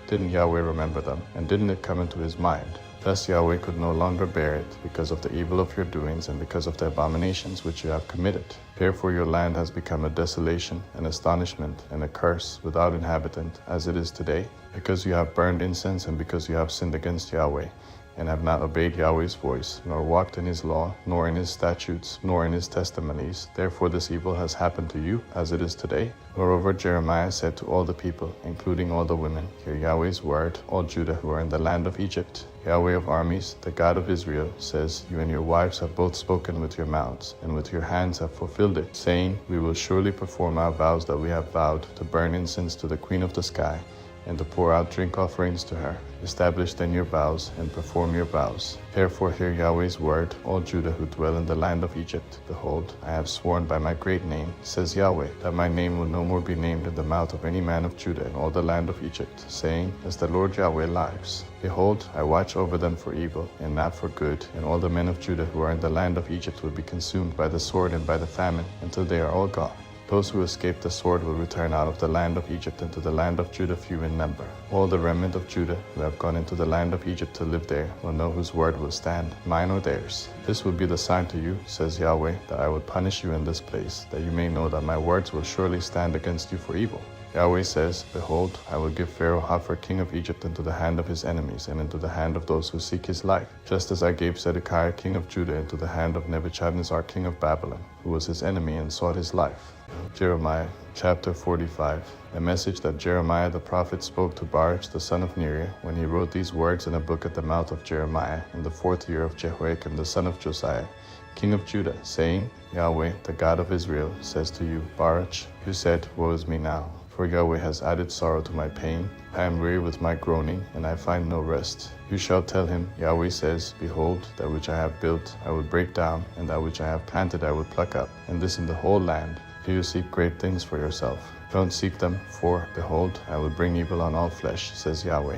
didn't Yahweh remember them, and didn't it come into his mind? Thus Yahweh could no longer bear it, because of the evil of your doings and because of the abominations which you have committed. Therefore your land has become a desolation, an astonishment, and a curse, without inhabitant, as it is today, because you have burned incense and because you have sinned against Yahweh, and have not obeyed Yahweh's voice, nor walked in his law, nor in his statutes, nor in his testimonies. Therefore this evil has happened to you, as it is today. Moreover Jeremiah said to all the people, including all the women, Hear Yahweh's word, all Judah who are in the land of Egypt. Yahweh of armies, the God of Israel, says, You and your wives have both spoken with your mouths, and with your hands have fulfilled it, saying, We will surely perform our vows that we have vowed, to burn incense to the queen of the sky, and to pour out drink offerings to her. Establish then your vows, and perform your vows. Therefore hear Yahweh's word, all Judah who dwell in the land of Egypt. Behold, I have sworn by my great name, says Yahweh, that my name will no more be named in the mouth of any man of Judah in all the land of Egypt, saying, As the Lord Yahweh lives. Behold, I watch over them for evil, and not for good, and all the men of Judah who are in the land of Egypt will be consumed by the sword and by the famine, until they are all gone. Those who escape the sword will return out of the land of Egypt into the land of Judah, few in number. All the remnant of Judah who have gone into the land of Egypt to live there will know whose word will stand, mine or theirs. This will be the sign to you, says Yahweh, that I will punish you in this place, that you may know that my words will surely stand against you for evil. Yahweh says, Behold, I will give Pharaoh Hophar king of Egypt into the hand of his enemies, and into the hand of those who seek his life, just as I gave Zedekiah king of Judah into the hand of Nebuchadnezzar king of Babylon, who was his enemy and sought his life. Jeremiah chapter 45. A message that Jeremiah the prophet spoke to Baruch the son of Neriah, when he wrote these words in a book at the mouth of Jeremiah, in the 4th year of Jehoiakim the son of Josiah, king of Judah, saying, Yahweh, the God of Israel, says to you, Baruch, you said, Woe is me now, for Yahweh has added sorrow to my pain. I am weary with my groaning, and I find no rest. You shall tell him, Yahweh says, Behold, that which I have built I will break down, and that which I have planted I will pluck up, and this in the whole land. Do you seek great things for yourself? Don't seek them, for, behold, I will bring evil on all flesh, says Yahweh,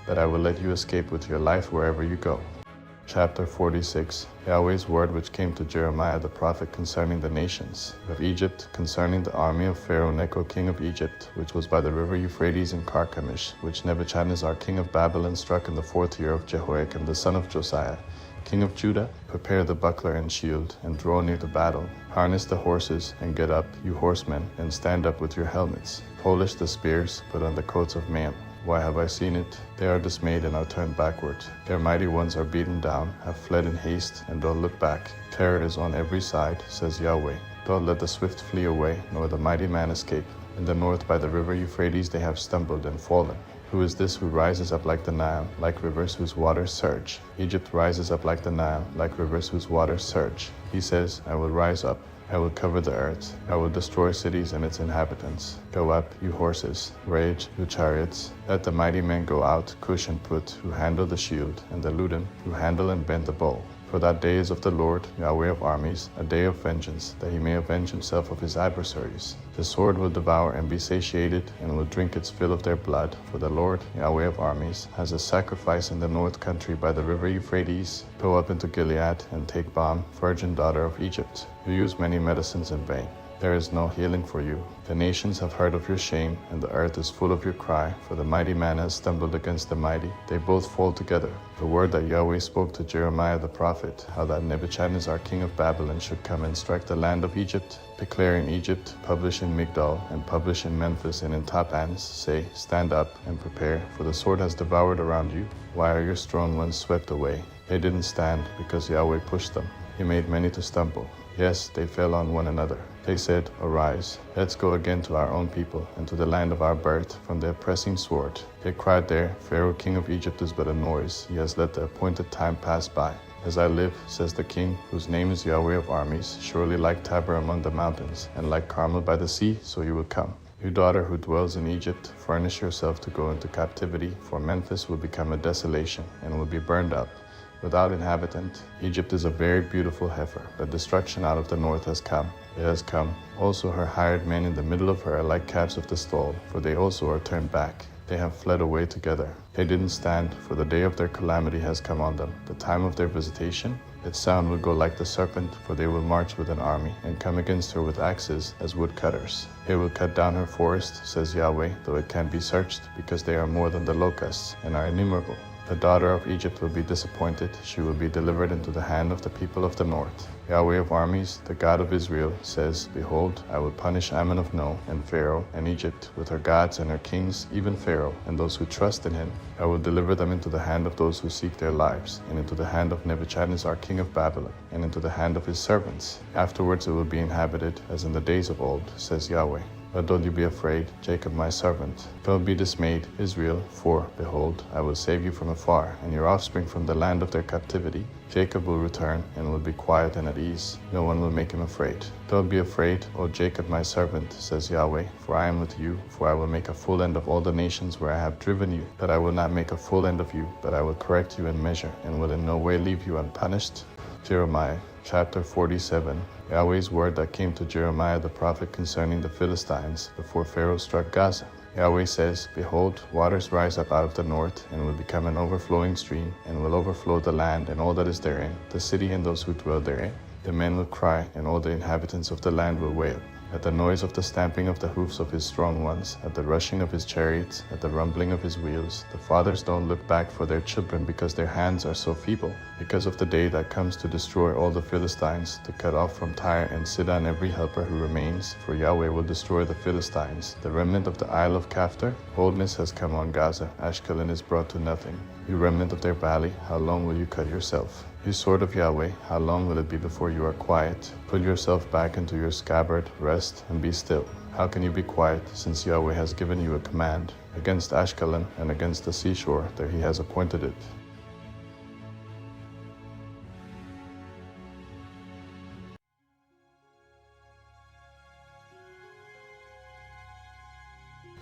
that I will let you escape with your life wherever you go. Chapter 46. Yahweh's word which came to Jeremiah the prophet concerning the nations of Egypt, concerning the army of Pharaoh Necho king of Egypt, which was by the river Euphrates in Carchemish, which Nebuchadnezzar king of Babylon struck in the 4th year of Jehoiakim the son of Josiah, king of Judah. Prepare the buckler and shield, and draw near to battle. Harness the horses, and get up, you horsemen, and stand up with your helmets. Polish the spears, put on the coats of mail. Why have I seen it? They are dismayed and are turned backward. Their mighty ones are beaten down, have fled in haste, and don't look back. Terror is on every side, says Yahweh. Don't let the swift flee away, nor the mighty man escape. In the north by the river Euphrates they have stumbled and fallen. Who is this who rises up like the Nile, like rivers whose waters surge? Egypt rises up like the Nile, like rivers whose waters surge. He says, I will rise up. I will cover the earth. I will destroy cities and its inhabitants. Go up, you horses. Rage, you chariots. Let the mighty men go out, Cush and Put, who handle the shield, and the Ludim, who handle and bend the bow. For that day is of the Lord, Yahweh of armies, a day of vengeance, that he may avenge himself of his adversaries. The sword will devour and be satiated, and will drink its fill of their blood. For the Lord, Yahweh of armies, has a sacrifice in the north country by the river Euphrates. Go up into Gilead, and take balm, virgin daughter of Egypt. You use many medicines in vain. There is no healing for you. The nations have heard of your shame, and the earth is full of your cry, for the mighty man has stumbled against the mighty. They both fall together. The word that Yahweh spoke to Jeremiah the prophet, how that Nebuchadnezzar king of Babylon should come and strike the land of Egypt. Declare in Egypt, publish in Migdol, and publish in Memphis and in Taphans, say, stand up and prepare, for the sword has devoured around you. Why are your strong ones swept away? They didn't stand, because Yahweh pushed them. He made many to stumble. Yes, they fell on one another. They said, arise, let's go again to our own people, and to the land of our birth, from the oppressing sword. They cried there, Pharaoh king of Egypt is but a noise. He has let the appointed time pass by. As I live, says the king, whose name is Yahweh of armies, surely like Tabor among the mountains, and like Carmel by the sea, so you will come. You daughter who dwells in Egypt, furnish yourself to go into captivity, for Memphis will become a desolation, and will be burned up, without inhabitant. Egypt is a very beautiful heifer. The destruction out of the north has come. It has come. Also her hired men in the middle of her are like calves of the stall, for they also are turned back. They have fled away together. They didn't stand, for the day of their calamity has come on them, the time of their visitation. Its sound will go like the serpent, for they will march with an army, and come against her with axes as woodcutters. They will cut down her forest, says Yahweh, though it can be searched, because they are more than the locusts, and are innumerable. The daughter of Egypt will be disappointed. She will be delivered into the hand of the people of the north. Yahweh of armies, the God of Israel, says, behold, I will punish Ammon of No, and Pharaoh, and Egypt, with her gods and her kings, even Pharaoh, and those who trust in him. I will deliver them into the hand of those who seek their lives, and into the hand of Nebuchadnezzar king of Babylon, and into the hand of his servants. Afterwards it will be inhabited, as in the days of old, says Yahweh. But don't you be afraid, Jacob my servant. Don't be dismayed, Israel, for, behold, I will save you from afar, and your offspring from the land of their captivity. Jacob will return, and will be quiet and at ease. No one will make him afraid. Don't be afraid, O Jacob my servant, says Yahweh, for I am with you, for I will make a full end of all the nations where I have driven you. But I will not make a full end of you, but I will correct you in measure, and will in no way leave you unpunished. Jeremiah chapter 47. Yahweh's word that came to Jeremiah the prophet concerning the Philistines before Pharaoh struck Gaza. Yahweh says, behold, waters rise up out of the north, and will become an overflowing stream, and will overflow the land and all that is therein, the city and those who dwell therein. The men will cry, and all the inhabitants of the land will wail. At the noise of the stamping of the hoofs of his strong ones, at the rushing of his chariots, at the rumbling of his wheels, the fathers don't look back for their children because their hands are so feeble, because of the day that comes to destroy all the Philistines, to cut off from Tyre and Sidon every helper who remains, for Yahweh will destroy the Philistines. The remnant of the isle of Caphtor, boldness has come on Gaza, Ashkelon is brought to nothing. You remnant of their valley, how long will you cut yourself? You sword of Yahweh, how long will it be before you are quiet? Put yourself back into your scabbard, rest, and be still. How can you be quiet, since Yahweh has given you a command? Against Ashkelon and against the seashore, there he has appointed it.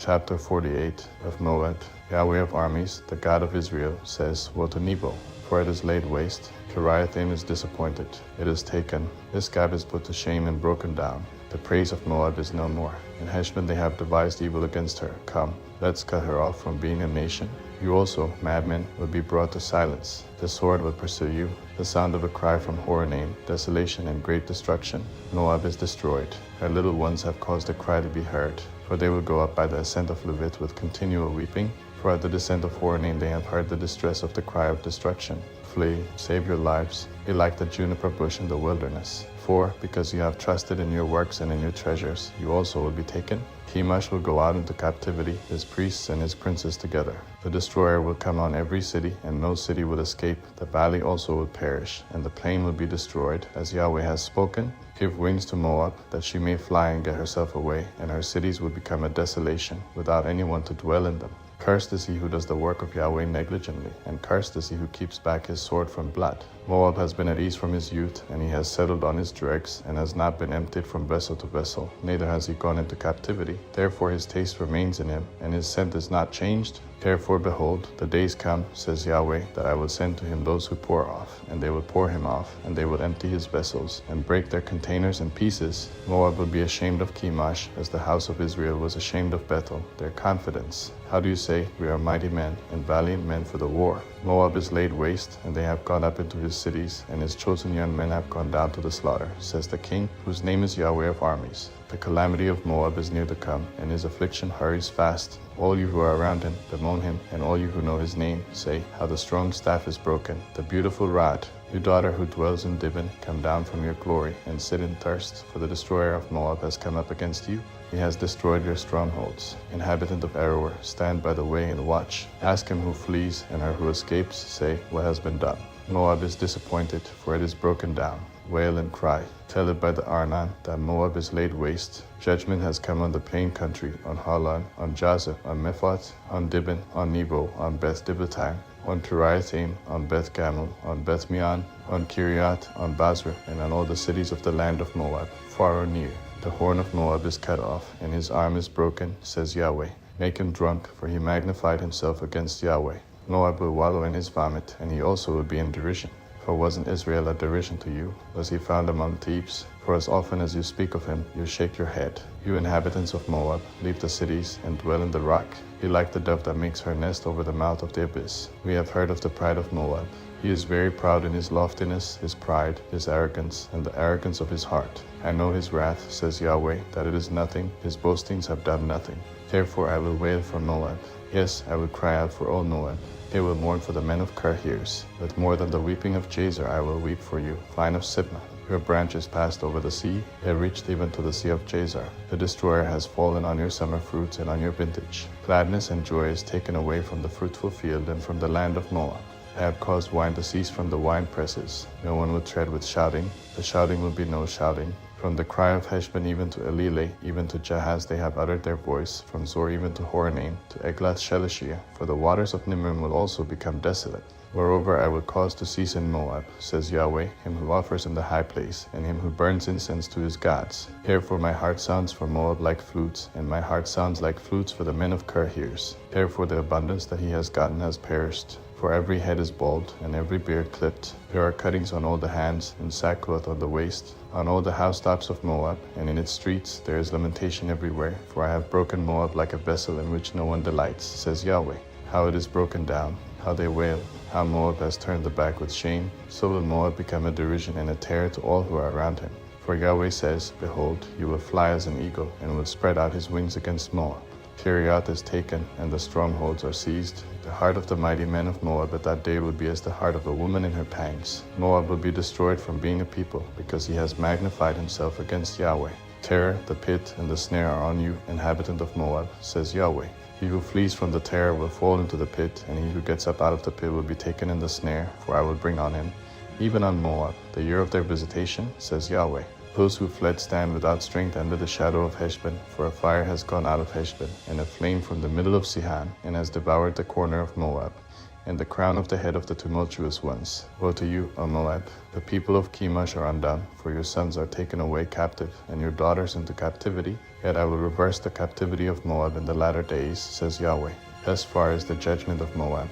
Chapter 48 of Moab. Yahweh of armies, the God of Israel, says, woe to Nebo, for it is laid waste. Kiriathaim is disappointed. It is taken. Isgab is put to shame and broken down. The praise of Moab is no more. In Heshbon they have devised evil against her. Come, let's cut her off from being a nation. You also, madmen, will be brought to silence. The sword will pursue you. The sound of a cry from Horonaim, desolation and great destruction. Moab is destroyed. Her little ones have caused a cry to be heard. For they will go up by the ascent of Levit with continual weeping. For at the descent of Horonaim they have heard the distress of the cry of destruction. Flee, save your lives, be like the juniper bush in the wilderness. For, because you have trusted in your works and in your treasures, you also will be taken. Chemosh will go out into captivity, his priests and his princes together. The destroyer will come on every city, and no city will escape. The valley also will perish, and the plain will be destroyed, as Yahweh has spoken. Give wings to Moab, that she may fly and get herself away, and her cities will become a desolation, without anyone to dwell in them. Cursed is he who does the work of Yahweh negligently, and cursed is he who keeps back his sword from blood. Moab has been at ease from his youth, and he has settled on his dregs, and has not been emptied from vessel to vessel, neither has he gone into captivity. Therefore his taste remains in him, and his scent is not changed. Therefore, behold, the days come, says Yahweh, that I will send to him those who pour off, and they will pour him off, and they will empty his vessels, and break their containers in pieces. Moab will be ashamed of Chemosh, as the house of Israel was ashamed of Bethel, their confidence. How do you say, we are mighty men, and valiant men for the war? Moab is laid waste, and they have gone up into his cities, and his chosen young men have gone down to the slaughter, says the King, whose name is Yahweh of armies. The calamity of Moab is near to come, and his affliction hurries fast. All you who are around him, bemoan him, and all you who know his name, say, how the strong staff is broken, the beautiful rod. You daughter who dwells in Dibon, come down from your glory, and sit in thirst, for the destroyer of Moab has come up against you. He has destroyed your strongholds. Inhabitant of Aroer, stand by the way and watch. Ask him who flees, and her who escapes, say, what has been done? Moab is disappointed, for it is broken down. Wail and cry. Tell it by the Arnon that Moab is laid waste. Judgment has come on the plain country, on Halan, on Jazer, on Mephot, on Dibon, on Nebo, on Beth Diblatime, on Kiriathaim, on Beth Gamul, on Beth Meon, on Kiriath, on Basra, and on all the cities of the land of Moab, far or near. The horn of Moab is cut off, and his arm is broken, says Yahweh. Make him drunk, for he magnified himself against Yahweh. Moab will wallow in his vomit, and he also will be in derision. For wasn't Israel a derision to you? Was he found among thieves? For as often as you speak of him, you shake your head. You inhabitants of Moab, leave the cities and dwell in the rock. Be like the dove that makes her nest over the mouth of the abyss. We have heard of the pride of Moab. He is very proud in his loftiness, his pride, his arrogance, and the arrogance of his heart. I know his wrath, says Yahweh, that it is nothing. His boastings have done nothing. Therefore I will wail for Moab. Yes, I will cry out for all Moab. They will mourn for the men of Kirhirs. But more than the weeping of Jazer I will weep for you, vine of Sibmah. Your branches passed over the sea, they reached even to the sea of Jazer. The destroyer has fallen on your summer fruits and on your vintage. Gladness and joy is taken away from the fruitful field and from the land of Moab. I have caused wine to cease from the wine presses. No one will tread with shouting. The shouting will be no shouting. From the cry of Heshbon even to Elileh, even to Jahaz they have uttered their voice, from Zor even to Horonaim, to Eglath-Shelishiyah, for the waters of Nimrim will also become desolate. Moreover, I will cause to cease in Moab, says Yahweh, him who offers in the high place, and him who burns incense to his gods. Therefore my heart sounds for Moab like flutes, and my heart sounds like flutes for the men of Kirhirs. Therefore the abundance that he has gotten has perished. For every head is bald, and every beard clipped. There are cuttings on all the hands, and sackcloth on the waist, on all the housetops of Moab, and in its streets there is lamentation everywhere. For I have broken Moab like a vessel in which no one delights, says Yahweh. How it is broken down, how they wail, how Moab has turned the back with shame. So will Moab become a derision and a terror to all who are around him. For Yahweh says, behold, he will fly as an eagle, and will spread out his wings against Moab. Kiriath is taken, and the strongholds are seized. The heart of the mighty men of Moab at that day will be as the heart of a woman in her pangs. Moab will be destroyed from being a people, because he has magnified himself against Yahweh. Terror, the pit, and the snare are on you, inhabitant of Moab, says Yahweh. He who flees from the terror will fall into the pit, and he who gets up out of the pit will be taken in the snare, for I will bring on him, even on Moab, the year of their visitation, says Yahweh. Those who fled stand without strength under the shadow of Heshbon, for a fire has gone out of Heshbon, and a flame from the middle of Sihon, and has devoured the corner of Moab, and the crown of the head of the tumultuous ones. Woe to you, O Moab! The people of Chemosh are undone, for your sons are taken away captive, and your daughters into captivity. Yet I will reverse the captivity of Moab in the latter days, says Yahweh. Thus far is the judgment of Moab.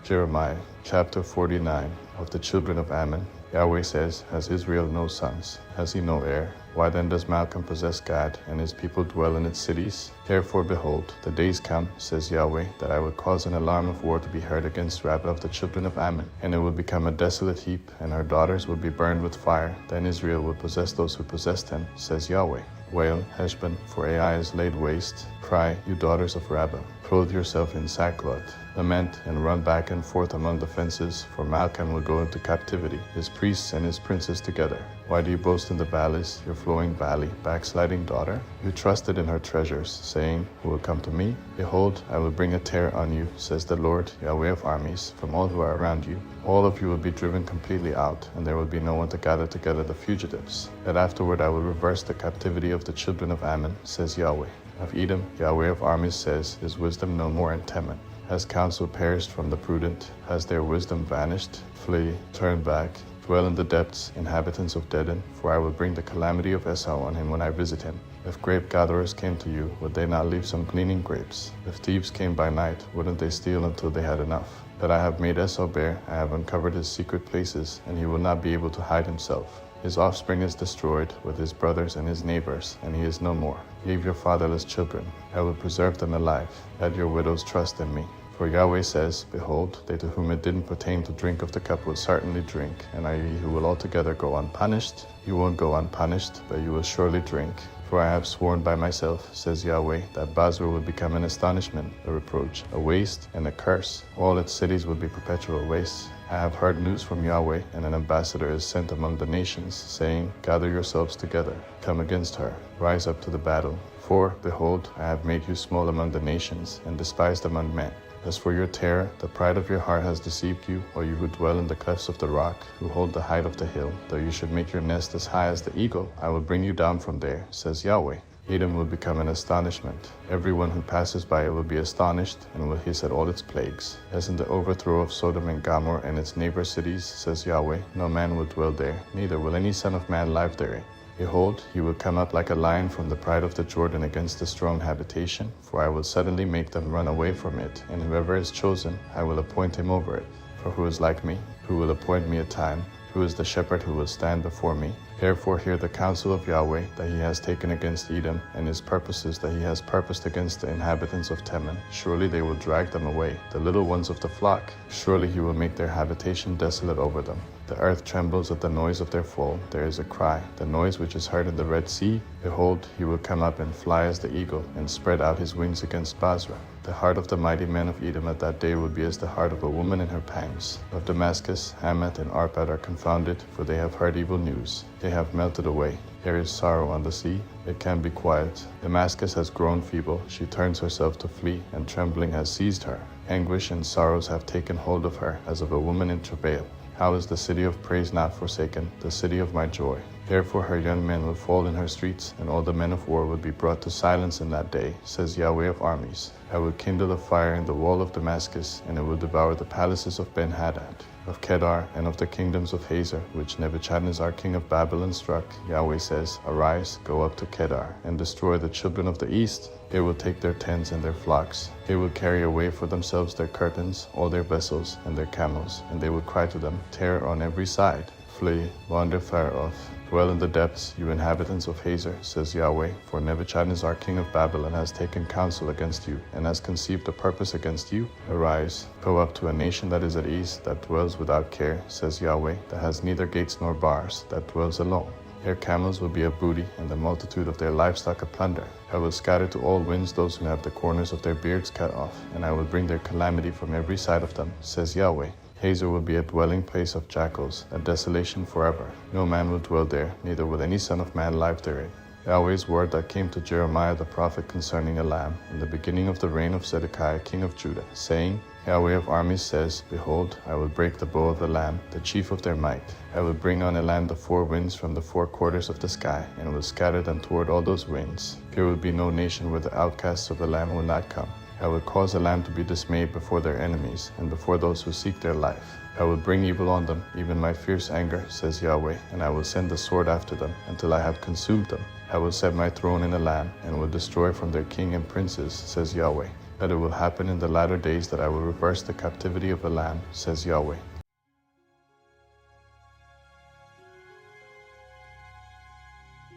Jeremiah chapter 49. Of the children of Ammon, Yahweh says, has Israel no sons? Has he no heir? Why then does Malcolm possess Gad, and his people dwell in its cities? Therefore, behold, the days come, says Yahweh, that I will cause an alarm of war to be heard against Rabbah of the children of Ammon, and it will become a desolate heap, and her daughters will be burned with fire. Then Israel will possess those who possessed him, says Yahweh. Wail, Heshbon, for Ai is laid waste. Cry, you daughters of Rabbah. Clothe yourself in sackcloth. Lament and run back and forth among the fences, for Malcolm will go into captivity, his priests and his princes together. Why do you boast in the valleys, your flowing valley, backsliding daughter? You trusted in her treasures, saying, who will come to me? Behold, I will bring a terror on you, says the Lord, Yahweh of armies, from all who are around you. All of you will be driven completely out, and there will be no one to gather together the fugitives. That afterward I will reverse the captivity of the children of Ammon, says Yahweh. Of Edom, Yahweh of armies says, is wisdom no more in Teman? Has counsel perished from the prudent? Has their wisdom vanished? Flee, turn back, Dwell in the depths, inhabitants of Dedan, for I will bring the calamity of Esau on him when I visit him. If grape gatherers came to you, would they not leave some gleaning grapes? If thieves came by night, wouldn't they steal until they had enough? That I have made Esau bare, I have uncovered his secret places, and he will not be able to hide himself. His offspring is destroyed with his brothers and his neighbors, and he is no more. Leave your fatherless children. I will preserve them alive. Let your widows trust in me. For Yahweh says, Behold, they to whom it didn't pertain to drink of the cup will certainly drink, and I who will altogether go unpunished. You won't go unpunished, but you will surely drink. For I have sworn by myself, says Yahweh, that Basra will become an astonishment, a reproach, a waste, and a curse. All its cities will be perpetual wastes. I have heard news from Yahweh, and an ambassador is sent among the nations, saying, Gather yourselves together, come against her, rise up to the battle. For, behold, I have made you small among the nations, and despised among men. As for your terror, the pride of your heart has deceived you, or you who dwell in the clefts of the rock, who hold the height of the hill. Though you should make your nest as high as the eagle, I will bring you down from there, says Yahweh. Edom will become an astonishment. Everyone who passes by it will be astonished, and will hiss at all its plagues. As in the overthrow of Sodom and Gomorrah and its neighbor cities, says Yahweh, no man will dwell there, neither will any son of man live therein. Behold, he will come up like a lion from the pride of the Jordan against the strong habitation, for I will suddenly make them run away from it, and whoever is chosen, I will appoint him over it. For who is like me? Who will appoint me a time? Who is the shepherd who will stand before me? Therefore hear the counsel of Yahweh that he has taken against Edom, and his purposes that he has purposed against the inhabitants of Teman. Surely they will drag them away, the little ones of the flock. Surely he will make their habitation desolate over them. The earth trembles at the noise of their fall. There is a cry, the noise which is heard in the Red Sea. Behold, he will come up and fly as the eagle, and spread out his wings against Basra. The heart of the mighty men of Edom at that day will be as the heart of a woman in her pangs. Of Damascus, Hamath, and Arpad are confounded, for they have heard evil news. They have melted away. There is sorrow on the sea. It can be quiet. Damascus has grown feeble. She turns herself to flee, and trembling has seized her. Anguish and sorrows have taken hold of her, as of a woman in travail. How is the city of praise not forsaken, the city of my joy? Therefore her young men will fall in her streets, and all the men of war will be brought to silence in that day, says Yahweh of armies. I will kindle a fire in the wall of Damascus, and it will devour the palaces of Ben-Hadad, of Kedar, and of the kingdoms of Hazor, which Nebuchadnezzar king of Babylon struck. Yahweh says, Arise, go up to Kedar, and destroy the children of the east. They will take their tents and their flocks. They will carry away for themselves their curtains, all their vessels, and their camels, and they will cry to them, Terror on every side. Flee, wander far off. Dwell in the depths, you inhabitants of Hazor, says Yahweh, for Nebuchadnezzar king of Babylon has taken counsel against you, and has conceived a purpose against you. Arise, go up to a nation that is at ease, that dwells without care, says Yahweh, that has neither gates nor bars, that dwells alone. Their camels will be a booty, and the multitude of their livestock a plunder. I will scatter to all winds those who have the corners of their beards cut off, and I will bring their calamity from every side of them, says Yahweh. Hazor will be a dwelling place of jackals, a desolation forever. No man will dwell there, neither will any son of man live therein. Yahweh's word that came to Jeremiah the prophet concerning Elam, in the beginning of the reign of Zedekiah king of Judah, saying, Yahweh of armies says, Behold, I will break the bow of Elam, the chief of their might. I will bring on Elam the four winds from the four quarters of the sky, and will scatter them toward all those winds. There will be no nation where the outcasts of Elam will not come. I will cause Elam to be dismayed before their enemies, and before those who seek their life. I will bring evil on them, even my fierce anger, says Yahweh, and I will send the sword after them, until I have consumed them. I will set my throne in Elam, and will destroy from their king and princes, says Yahweh. But it will happen in the latter days that I will reverse the captivity of Elam, says Yahweh.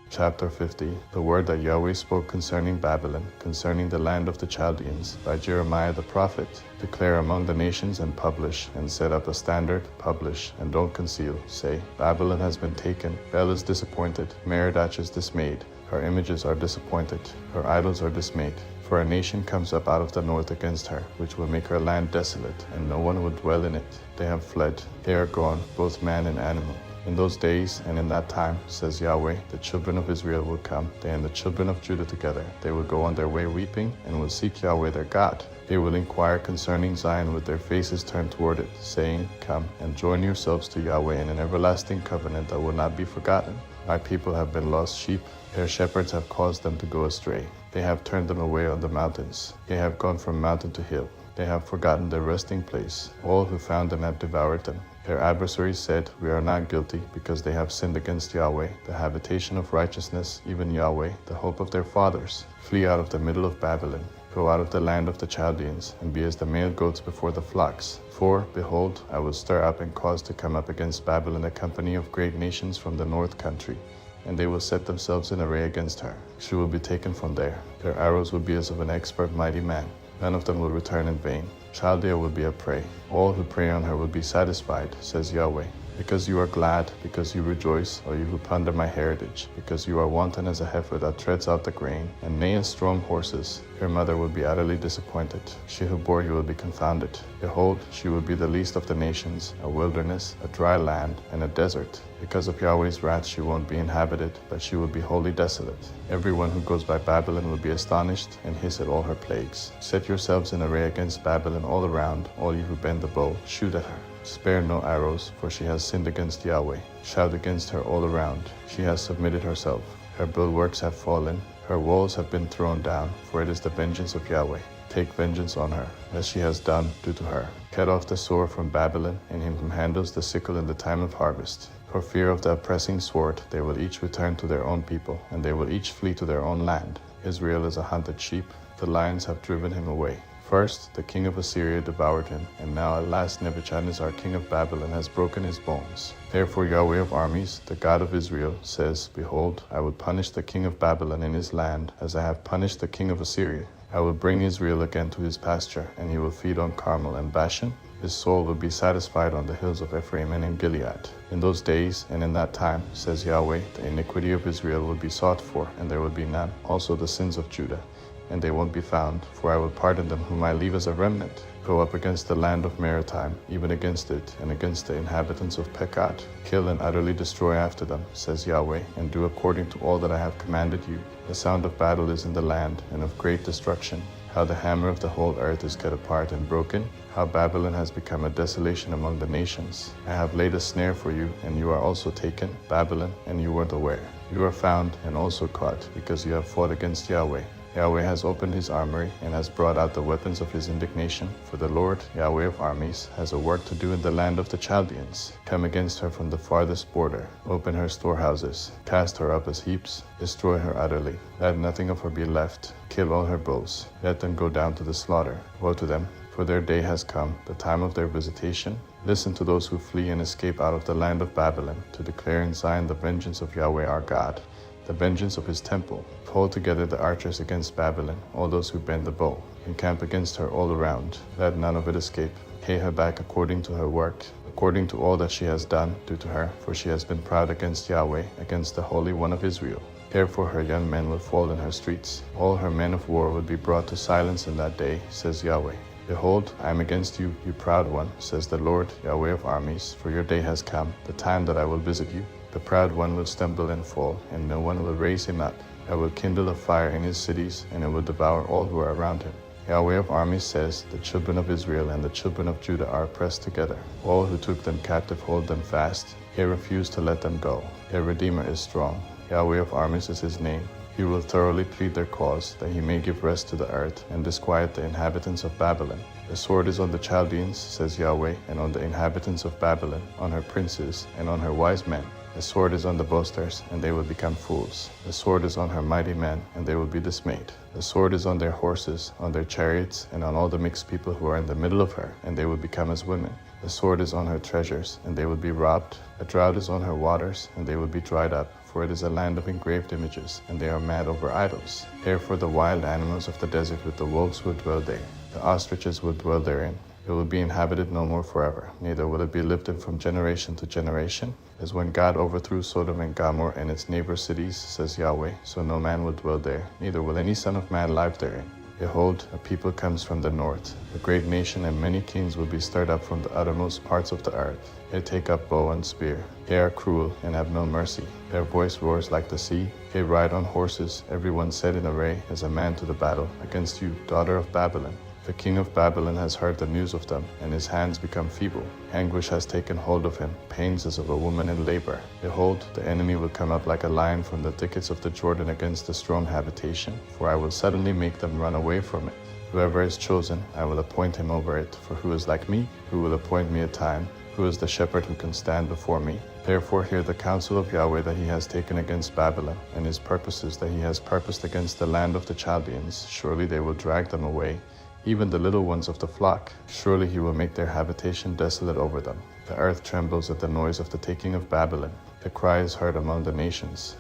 Chapter 50. The word that Yahweh spoke concerning Babylon, concerning the land of the Chaldeans, by Jeremiah the prophet. Declare among the nations and publish, and set up a standard, publish, and don't conceal. Say, Babylon has been taken, Bel is disappointed, Merodach is dismayed. Her images are disappointed, her idols are dismayed. For a nation comes up out of the north against her, which will make her land desolate, and no one will dwell in it. They have fled, they are gone, both man and animal. In those days and in that time, says Yahweh, the children of Israel will come, they and the children of Judah together. They will go on their way weeping, and will seek Yahweh their God. They will inquire concerning Zion with their faces turned toward it, saying, Come and join yourselves to Yahweh in an everlasting covenant that will not be forgotten. My people have been lost sheep. Their shepherds have caused them to go astray. They have turned them away on the mountains. They have gone from mountain to hill. They have forgotten their resting place. All who found them have devoured them. Their adversaries said, We are not guilty, because they have sinned against Yahweh, the habitation of righteousness, even Yahweh, the hope of their fathers. Flee out of the middle of Babylon. Go out of the land of the Chaldeans, and be as the male goats before the flocks. For, behold, I will stir up and cause to come up against Babylon a company of great nations from the north country, and they will set themselves in array against her. She will be taken from there. Their arrows will be as of an expert mighty man. None of them will return in vain. Chaldea will be a prey. All who prey on her will be satisfied, says Yahweh. Because you are glad, because you rejoice, O you who plunder my heritage, because you are wanton as a heifer that treads out the grain, and neigh as strong horses, your mother will be utterly disappointed. She who bore you will be confounded. Behold, she will be the least of the nations, a wilderness, a dry land, and a desert. Because of Yahweh's wrath she won't be inhabited, but she will be wholly desolate. Everyone who goes by Babylon will be astonished and hiss at all her plagues. Set yourselves in array against Babylon all around, all you who bend the bow, shoot at her. Spare no arrows, for she has sinned against Yahweh. Shout against her all around. She has submitted herself. Her bulwarks have fallen. Her walls have been thrown down, for it is the vengeance of Yahweh. Take vengeance on her, as she has done, do to her. Cut off the sword from Babylon, and him who handles the sickle in the time of harvest. For fear of the oppressing sword, they will each return to their own people, and they will each flee to their own land. Israel is a hunted sheep. The lions have driven him away. First, the king of Assyria devoured him, and now at last Nebuchadnezzar, king of Babylon, has broken his bones. Therefore Yahweh of armies, the God of Israel, says, Behold, I will punish the king of Babylon in his land, as I have punished the king of Assyria. I will bring Israel again to his pasture, and he will feed on Carmel and Bashan. His soul will be satisfied on the hills of Ephraim and in Gilead. In those days and in that time, says Yahweh, the iniquity of Israel will be sought for, and there will be none. Also the sins of Judah, and they won't be found, for I will pardon them whom I leave as a remnant. Go up against the land of Maritime, even against it, and against the inhabitants of Pekah. Kill and utterly destroy after them, says Yahweh, and do according to all that I have commanded you. The sound of battle is in the land, and of great destruction. How the hammer of the whole earth is cut apart and broken. How Babylon has become a desolation among the nations. I have laid a snare for you, and you are also taken, Babylon, and you weren't aware. You are found and also caught, because you have fought against Yahweh. Yahweh has opened his armory and has brought out the weapons of his indignation, for the Lord, Yahweh of armies, has a work to do in the land of the Chaldeans. Come against her from the farthest border, open her storehouses, cast her up as heaps, destroy her utterly. Let nothing of her be left, kill all her bulls, let them go down to the slaughter. Woe to them, for their day has come, the time of their visitation. Listen to those who flee and escape out of the land of Babylon, to declare in Zion the vengeance of Yahweh our God, the vengeance of his temple. Hold together the archers against Babylon, all those who bend the bow. Encamp against her all around. Let none of it escape. Pay her back according to her work, according to all that she has done, do to her, for she has been proud against Yahweh, against the Holy One of Israel. Therefore her young men will fall in her streets. All her men of war will be brought to silence in that day, says Yahweh. Behold, I am against you, you proud one, says the Lord, Yahweh of armies, for your day has come, the time that I will visit you. The proud one will stumble and fall, and no one will raise him up. I will kindle a fire in his cities, and it will devour all who are around him. Yahweh of armies says, The children of Israel and the children of Judah are pressed together. All who took them captive hold them fast. He refused to let them go. Their Redeemer is strong. Yahweh of armies is his name. He will thoroughly plead their cause, that he may give rest to the earth, and disquiet the inhabitants of Babylon. The sword is on the Chaldeans, says Yahweh, and on the inhabitants of Babylon, on her princes, and on her wise men. The sword is on the boasters, and they will become fools. The sword is on her mighty men, and they will be dismayed. The sword is on their horses, on their chariots, and on all the mixed people who are in the middle of her, and they will become as women. The sword is on her treasures, and they will be robbed. A drought is on her waters, and they will be dried up. For it is a land of engraved images, and they are mad over idols. Therefore the wild animals of the desert with the wolves will dwell there. The ostriches will dwell therein. It will be inhabited no more forever, neither will it be lifted from generation to generation. As when God overthrew Sodom and Gomorrah and its neighbor cities, says Yahweh, so no man will dwell there, neither will any son of man live therein. Behold, a people comes from the north. A great nation and many kings will be stirred up from the uttermost parts of the earth. They take up bow and spear. They are cruel and have no mercy. Their voice roars like the sea. They ride on horses, everyone set in array as a man to the battle, against you, daughter of Babylon. The king of Babylon has heard the news of them, and his hands become feeble. Anguish has taken hold of him, pains as of a woman in labor. Behold, the enemy will come up like a lion from the thickets of the Jordan against the strong habitation, for I will suddenly make them run away from it. Whoever is chosen, I will appoint him over it. For who is like me? Who will appoint me a time? Who is the shepherd who can stand before me? Therefore hear the counsel of Yahweh that he has taken against Babylon, and his purposes that he has purposed against the land of the Chaldeans. Surely they will drag them away, even the little ones of the flock. Surely he will make their habitation desolate over them. The earth trembles at the noise of the taking of Babylon. The cry is heard among the nations.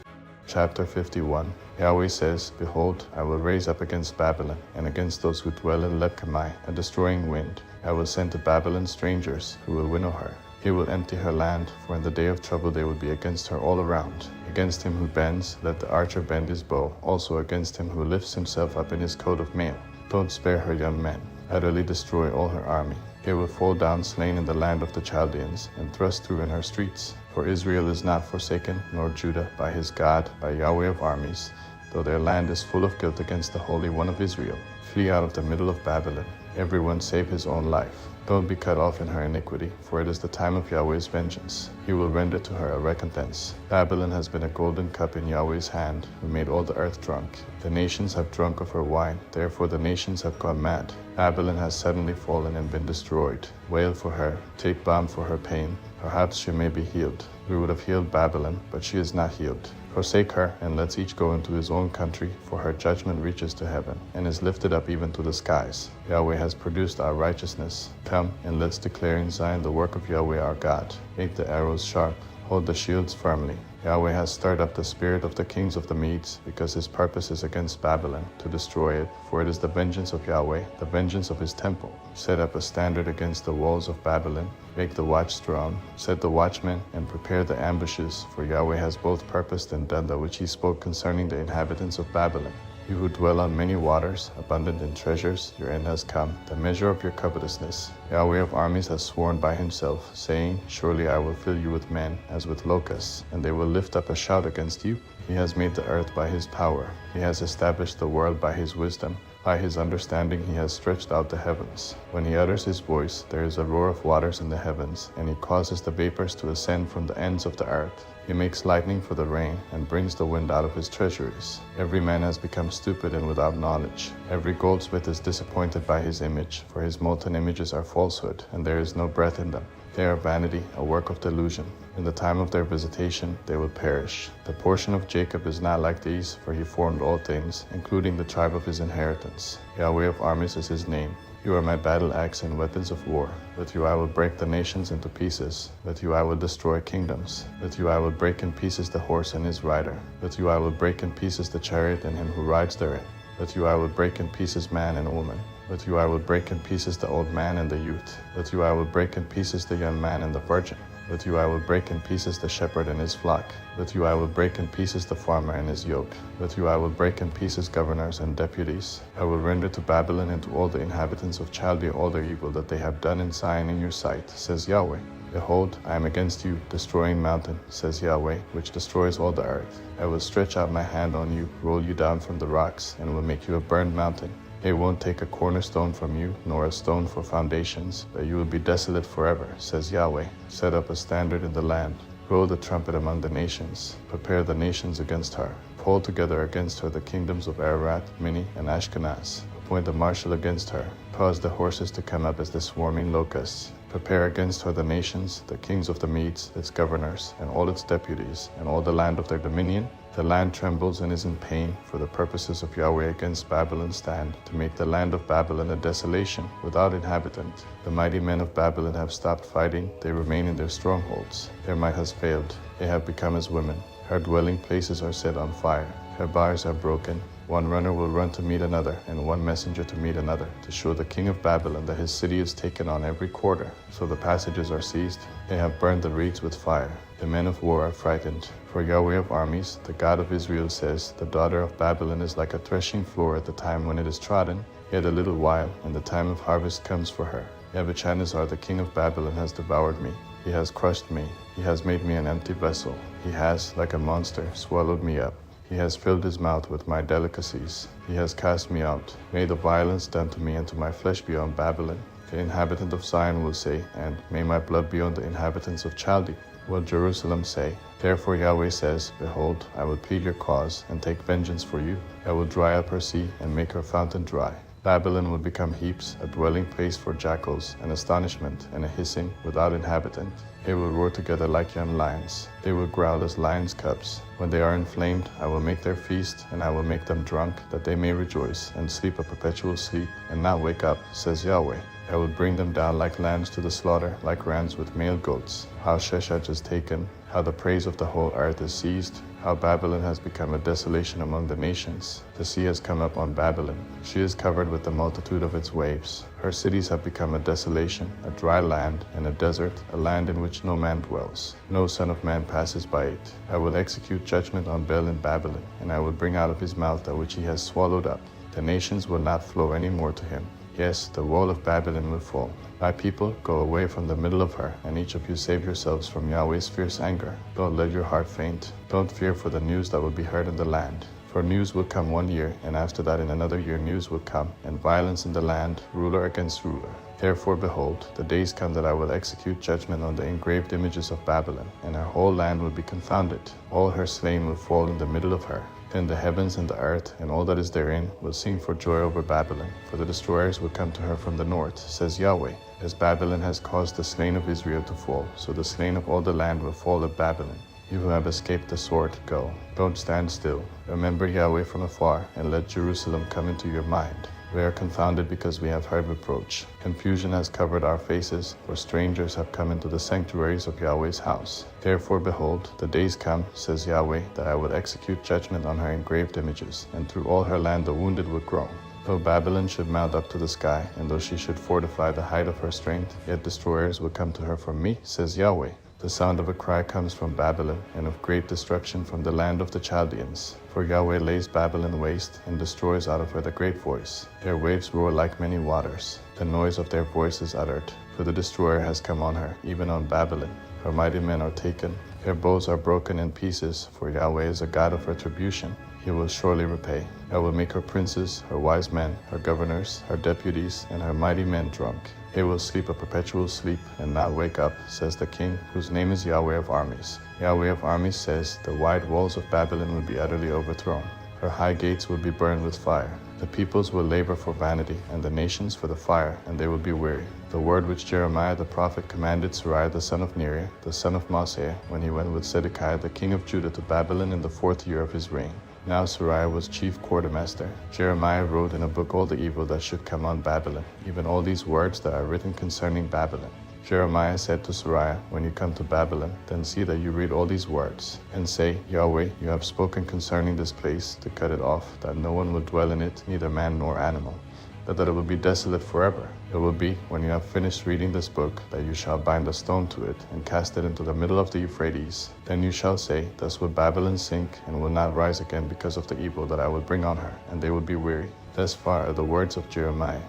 Chapter 51. Yahweh says, Behold, I will raise up against Babylon, and against those who dwell in Lebkamai, a destroying wind. I will send to Babylon strangers, who will winnow her. He will empty her land, for in the day of trouble they will be against her all around. Against him who bends, let the archer bend his bow, also against him who lifts himself up in his coat of mail. Don't spare her young men. Utterly destroy all her army. They will fall down slain in the land of the Chaldeans, and thrust through in her streets. For Israel is not forsaken, nor Judah, by his God, by Yahweh of armies, though their land is full of guilt against the Holy One of Israel. Flee out of the middle of Babylon, everyone save his own life. Don't be cut off in her iniquity, for it is the time of Yahweh's vengeance. He will render to her a recompense. Babylon has been a golden cup in Yahweh's hand, who made all the earth drunk. The nations have drunk of her wine, therefore the nations have gone mad. Babylon has suddenly fallen and been destroyed. Wail for her, take balm for her pain. Perhaps she may be healed. We would have healed Babylon, but she is not healed. Forsake her, and let's each go into his own country, for her judgment reaches to heaven, and is lifted up even to the skies. Yahweh has produced our righteousness. Come, and let's declare in Zion the work of Yahweh our God. Make the arrows sharp, hold the shields firmly. Yahweh has stirred up the spirit of the kings of the Medes, because his purpose is against Babylon, to destroy it, for it is the vengeance of Yahweh, the vengeance of his temple. Set up a standard against the walls of Babylon, make the watch strong, set the watchmen, and prepare the ambushes, for Yahweh has both purposed and done that which he spoke concerning the inhabitants of Babylon. You who dwell on many waters, abundant in treasures, your end has come, the measure of your covetousness. Yahweh of armies has sworn by himself, saying, Surely I will fill you with men, as with locusts, and they will lift up a shout against you. He has made the earth by his power. He has established the world by his wisdom. By his understanding he has stretched out the heavens. When he utters his voice, there is a roar of waters in the heavens, and he causes the vapors to ascend from the ends of the earth. He makes lightning for the rain, and brings the wind out of his treasuries. Every man has become stupid and without knowledge. Every goldsmith is disappointed by his image, for his molten images are falsehood, and there is no breath in them. They are vanity, a work of delusion. In the time of their visitation, they will perish. The portion of Jacob is not like these, for he formed all things, including the tribe of his inheritance. Yahweh of armies is his name. You are my battle axe and weapons of war. With you I will break the nations into pieces. With you I will destroy kingdoms. With you I will break in pieces the horse and his rider. With you I will break in pieces the chariot and him who rides therein. With you I will break in pieces man and woman. With you I will break in pieces the old man and the youth. With you I will break in pieces the young man and the virgin. With you I will break in pieces the shepherd and his flock. With you I will break in pieces the farmer and his yoke. With you I will break in pieces governors and deputies. I will render to Babylon and to all the inhabitants of Chaldea all their evil that they have done in Zion in your sight, says Yahweh. Behold, I am against you, destroying mountain, says Yahweh, which destroys all the earth. I will stretch out my hand on you, roll you down from the rocks, and will make you a burned mountain. They won't take a cornerstone from you, nor a stone for foundations, but you will be desolate forever, says Yahweh. Set up a standard in the land. Blow the trumpet among the nations. Prepare the nations against her. Pull together against her the kingdoms of Ararat, Minni, and Ashkenaz. Appoint a marshal against her. Cause the horses to come up as the swarming locusts. Prepare against her the nations, the kings of the Medes, its governors, and all its deputies, and all the land of their dominion. The land trembles and is in pain, for the purposes of Yahweh against Babylon stand, to make the land of Babylon a desolation, without inhabitant. The mighty men of Babylon have stopped fighting, they remain in their strongholds. Their might has failed, they have become as women. Her dwelling places are set on fire, her bars are broken. One runner will run to meet another, and one messenger to meet another, to show the king of Babylon that his city is taken on every quarter. So the passages are seized, they have burned the reeds with fire. The men of war are frightened. For Yahweh of armies, the God of Israel says, The daughter of Babylon is like a threshing floor at the time when it is trodden, yet a little while, and the time of harvest comes for her. Nebuchadnezzar, the king of Babylon, has devoured me. He has crushed me. He has made me an empty vessel. He has, like a monster, swallowed me up. He has filled his mouth with my delicacies. He has cast me out, made the violence done to me and to my flesh be on Babylon. The inhabitant of Zion will say, and may my blood be on the inhabitants of Chaldea. Will Jerusalem say, Therefore Yahweh says, Behold, I will plead your cause, and take vengeance for you. I will dry up her sea, and make her fountain dry. Babylon will become heaps, a dwelling place for jackals, an astonishment and a hissing without inhabitant. They will roar together like young lions. They will growl as lions' cubs. When they are inflamed, I will make their feast, and I will make them drunk, that they may rejoice, and sleep a perpetual sleep, and not wake up, says Yahweh. I will bring them down like lambs to the slaughter, like rams with male goats. How Sheshach is taken, how the praise of the whole earth is seized, how Babylon has become a desolation among the nations. The sea has come up on Babylon. She is covered with the multitude of its waves. Her cities have become a desolation, a dry land, and a desert, a land in which no man dwells. No son of man passes by it. I will execute judgment on Bel in Babylon, and I will bring out of his mouth that which he has swallowed up. The nations will not flow any more to him. Yes, the wall of Babylon will fall. My people, go away from the middle of her, and each of you save yourselves from Yahweh's fierce anger. Don't let your heart faint. Don't fear for the news that will be heard in the land. For news will come 1 year, and after that in another year news will come, and violence in the land, ruler against ruler. Therefore, behold, the days come that I will execute judgment on the engraved images of Babylon, and her whole land will be confounded. All her slain will fall in the middle of her. Then the heavens and the earth and all that is therein will sing for joy over Babylon, for the destroyers will come to her from the north, says Yahweh. As Babylon has caused the slain of Israel to fall, so the slain of all the land will fall at Babylon. You who have escaped the sword, go. Don't stand still. Remember Yahweh from afar, and let Jerusalem come into your mind. We are confounded because we have heard reproach. Confusion has covered our faces, for strangers have come into the sanctuaries of Yahweh's house. Therefore, behold, the days come, says Yahweh, that I will execute judgment on her engraved images, and through all her land the wounded will groan. Though Babylon should mount up to the sky, and though she should fortify the height of her strength, yet destroyers will come to her from me, says Yahweh. The sound of a cry comes from Babylon, and of great destruction from the land of the Chaldeans. For Yahweh lays Babylon waste, and destroys out of her the great voice. Their waves roar like many waters. The noise of their voice is uttered. For the destroyer has come on her, even on Babylon. Her mighty men are taken. Their bows are broken in pieces, for Yahweh is a God of retribution. He will surely repay. I will make her princes, her wise men, her governors, her deputies, and her mighty men drunk. They will sleep a perpetual sleep and not wake up, says the King, whose name is Yahweh of armies. Yahweh of armies says, the wide walls of Babylon will be utterly overthrown. Her high gates will be burned with fire. The peoples will labor for vanity, and the nations for the fire, and they will be weary. The word which Jeremiah the prophet commanded Seraiah the son of Neriah, the son of Maaseiah, when he went with Zedekiah the king of Judah to Babylon in the 4th year of his reign. Now Seraiah was chief quartermaster. Jeremiah wrote in a book all the evil that should come on Babylon, even all these words that are written concerning Babylon. Jeremiah said to Seraiah, when you come to Babylon, then see that you read all these words, and say, Yahweh, you have spoken concerning this place to cut it off, that no one will dwell in it, neither man nor animal, but that it will be desolate forever. It will be, when you have finished reading this book, that you shall bind a stone to it, and cast it into the middle of the Euphrates. Then you shall say, thus will Babylon sink, and will not rise again because of the evil that I will bring on her, and they will be weary. Thus far are the words of Jeremiah.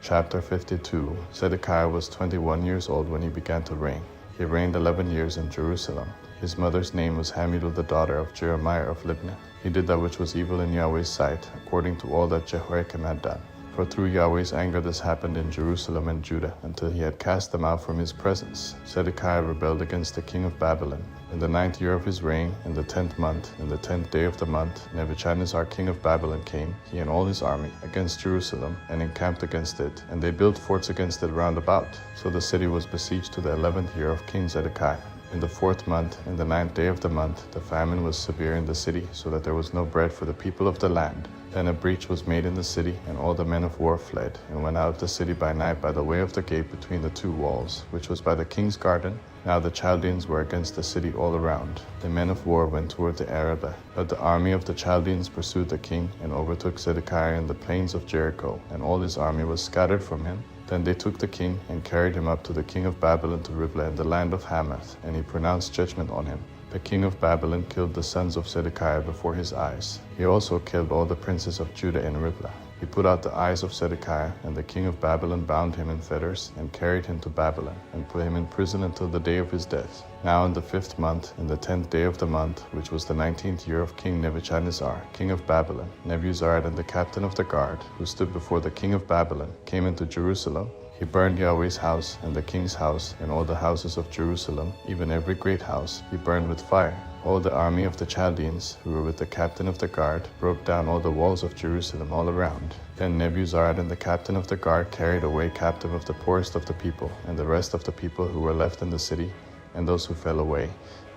Chapter 52. Zedekiah was 21 years old when he began to reign. He reigned 11 years in Jerusalem. His mother's name was Hamidul, the daughter of Jeremiah of Libnah. He did that which was evil in Yahweh's sight, according to all that Jehoiakim had done. For through Yahweh's anger this happened in Jerusalem and Judah, until he had cast them out from his presence. Zedekiah rebelled against the king of Babylon. In the 9th year of his reign, in the 10th month, in the 10th day of the month, Nebuchadnezzar king of Babylon came, he and all his army, against Jerusalem, and encamped against it, and they built forts against it round about. So the city was besieged to the 11th year of King Zedekiah. In the 4th month, in the 9th day of the month, the famine was severe in the city, so that there was no bread for the people of the land. Then a breach was made in the city, and all the men of war fled, and went out of the city by night by the way of the gate between the 2 walls, which was by the king's garden. Now the Chaldeans were against the city all around. The men of war went toward the Arabah, but the army of the Chaldeans pursued the king, and overtook Zedekiah in the plains of Jericho, and all his army was scattered from him. Then they took the king, and carried him up to the king of Babylon to Riblah in the land of Hamath, and he pronounced judgment on him. The king of Babylon killed the sons of Zedekiah before his eyes. He also killed all the princes of Judah in Riblah. He put out the eyes of Zedekiah, and the king of Babylon bound him in fetters, and carried him to Babylon, and put him in prison until the day of his death. Now in the 5th month, in the 10th day of the month, which was the 19th year of King Nebuchadnezzar, king of Babylon, Nebuzaradan the captain of the guard, who stood before the king of Babylon, came into Jerusalem. He burned Yahweh's house and the king's house and all the houses of Jerusalem, even every great house, he burned with fire. All the army of the Chaldeans, who were with the captain of the guard, broke down all the walls of Jerusalem all around. Then Nebuzaradan the captain of the guard carried away captive of the poorest of the people, and the rest of the people who were left in the city, and those who fell away,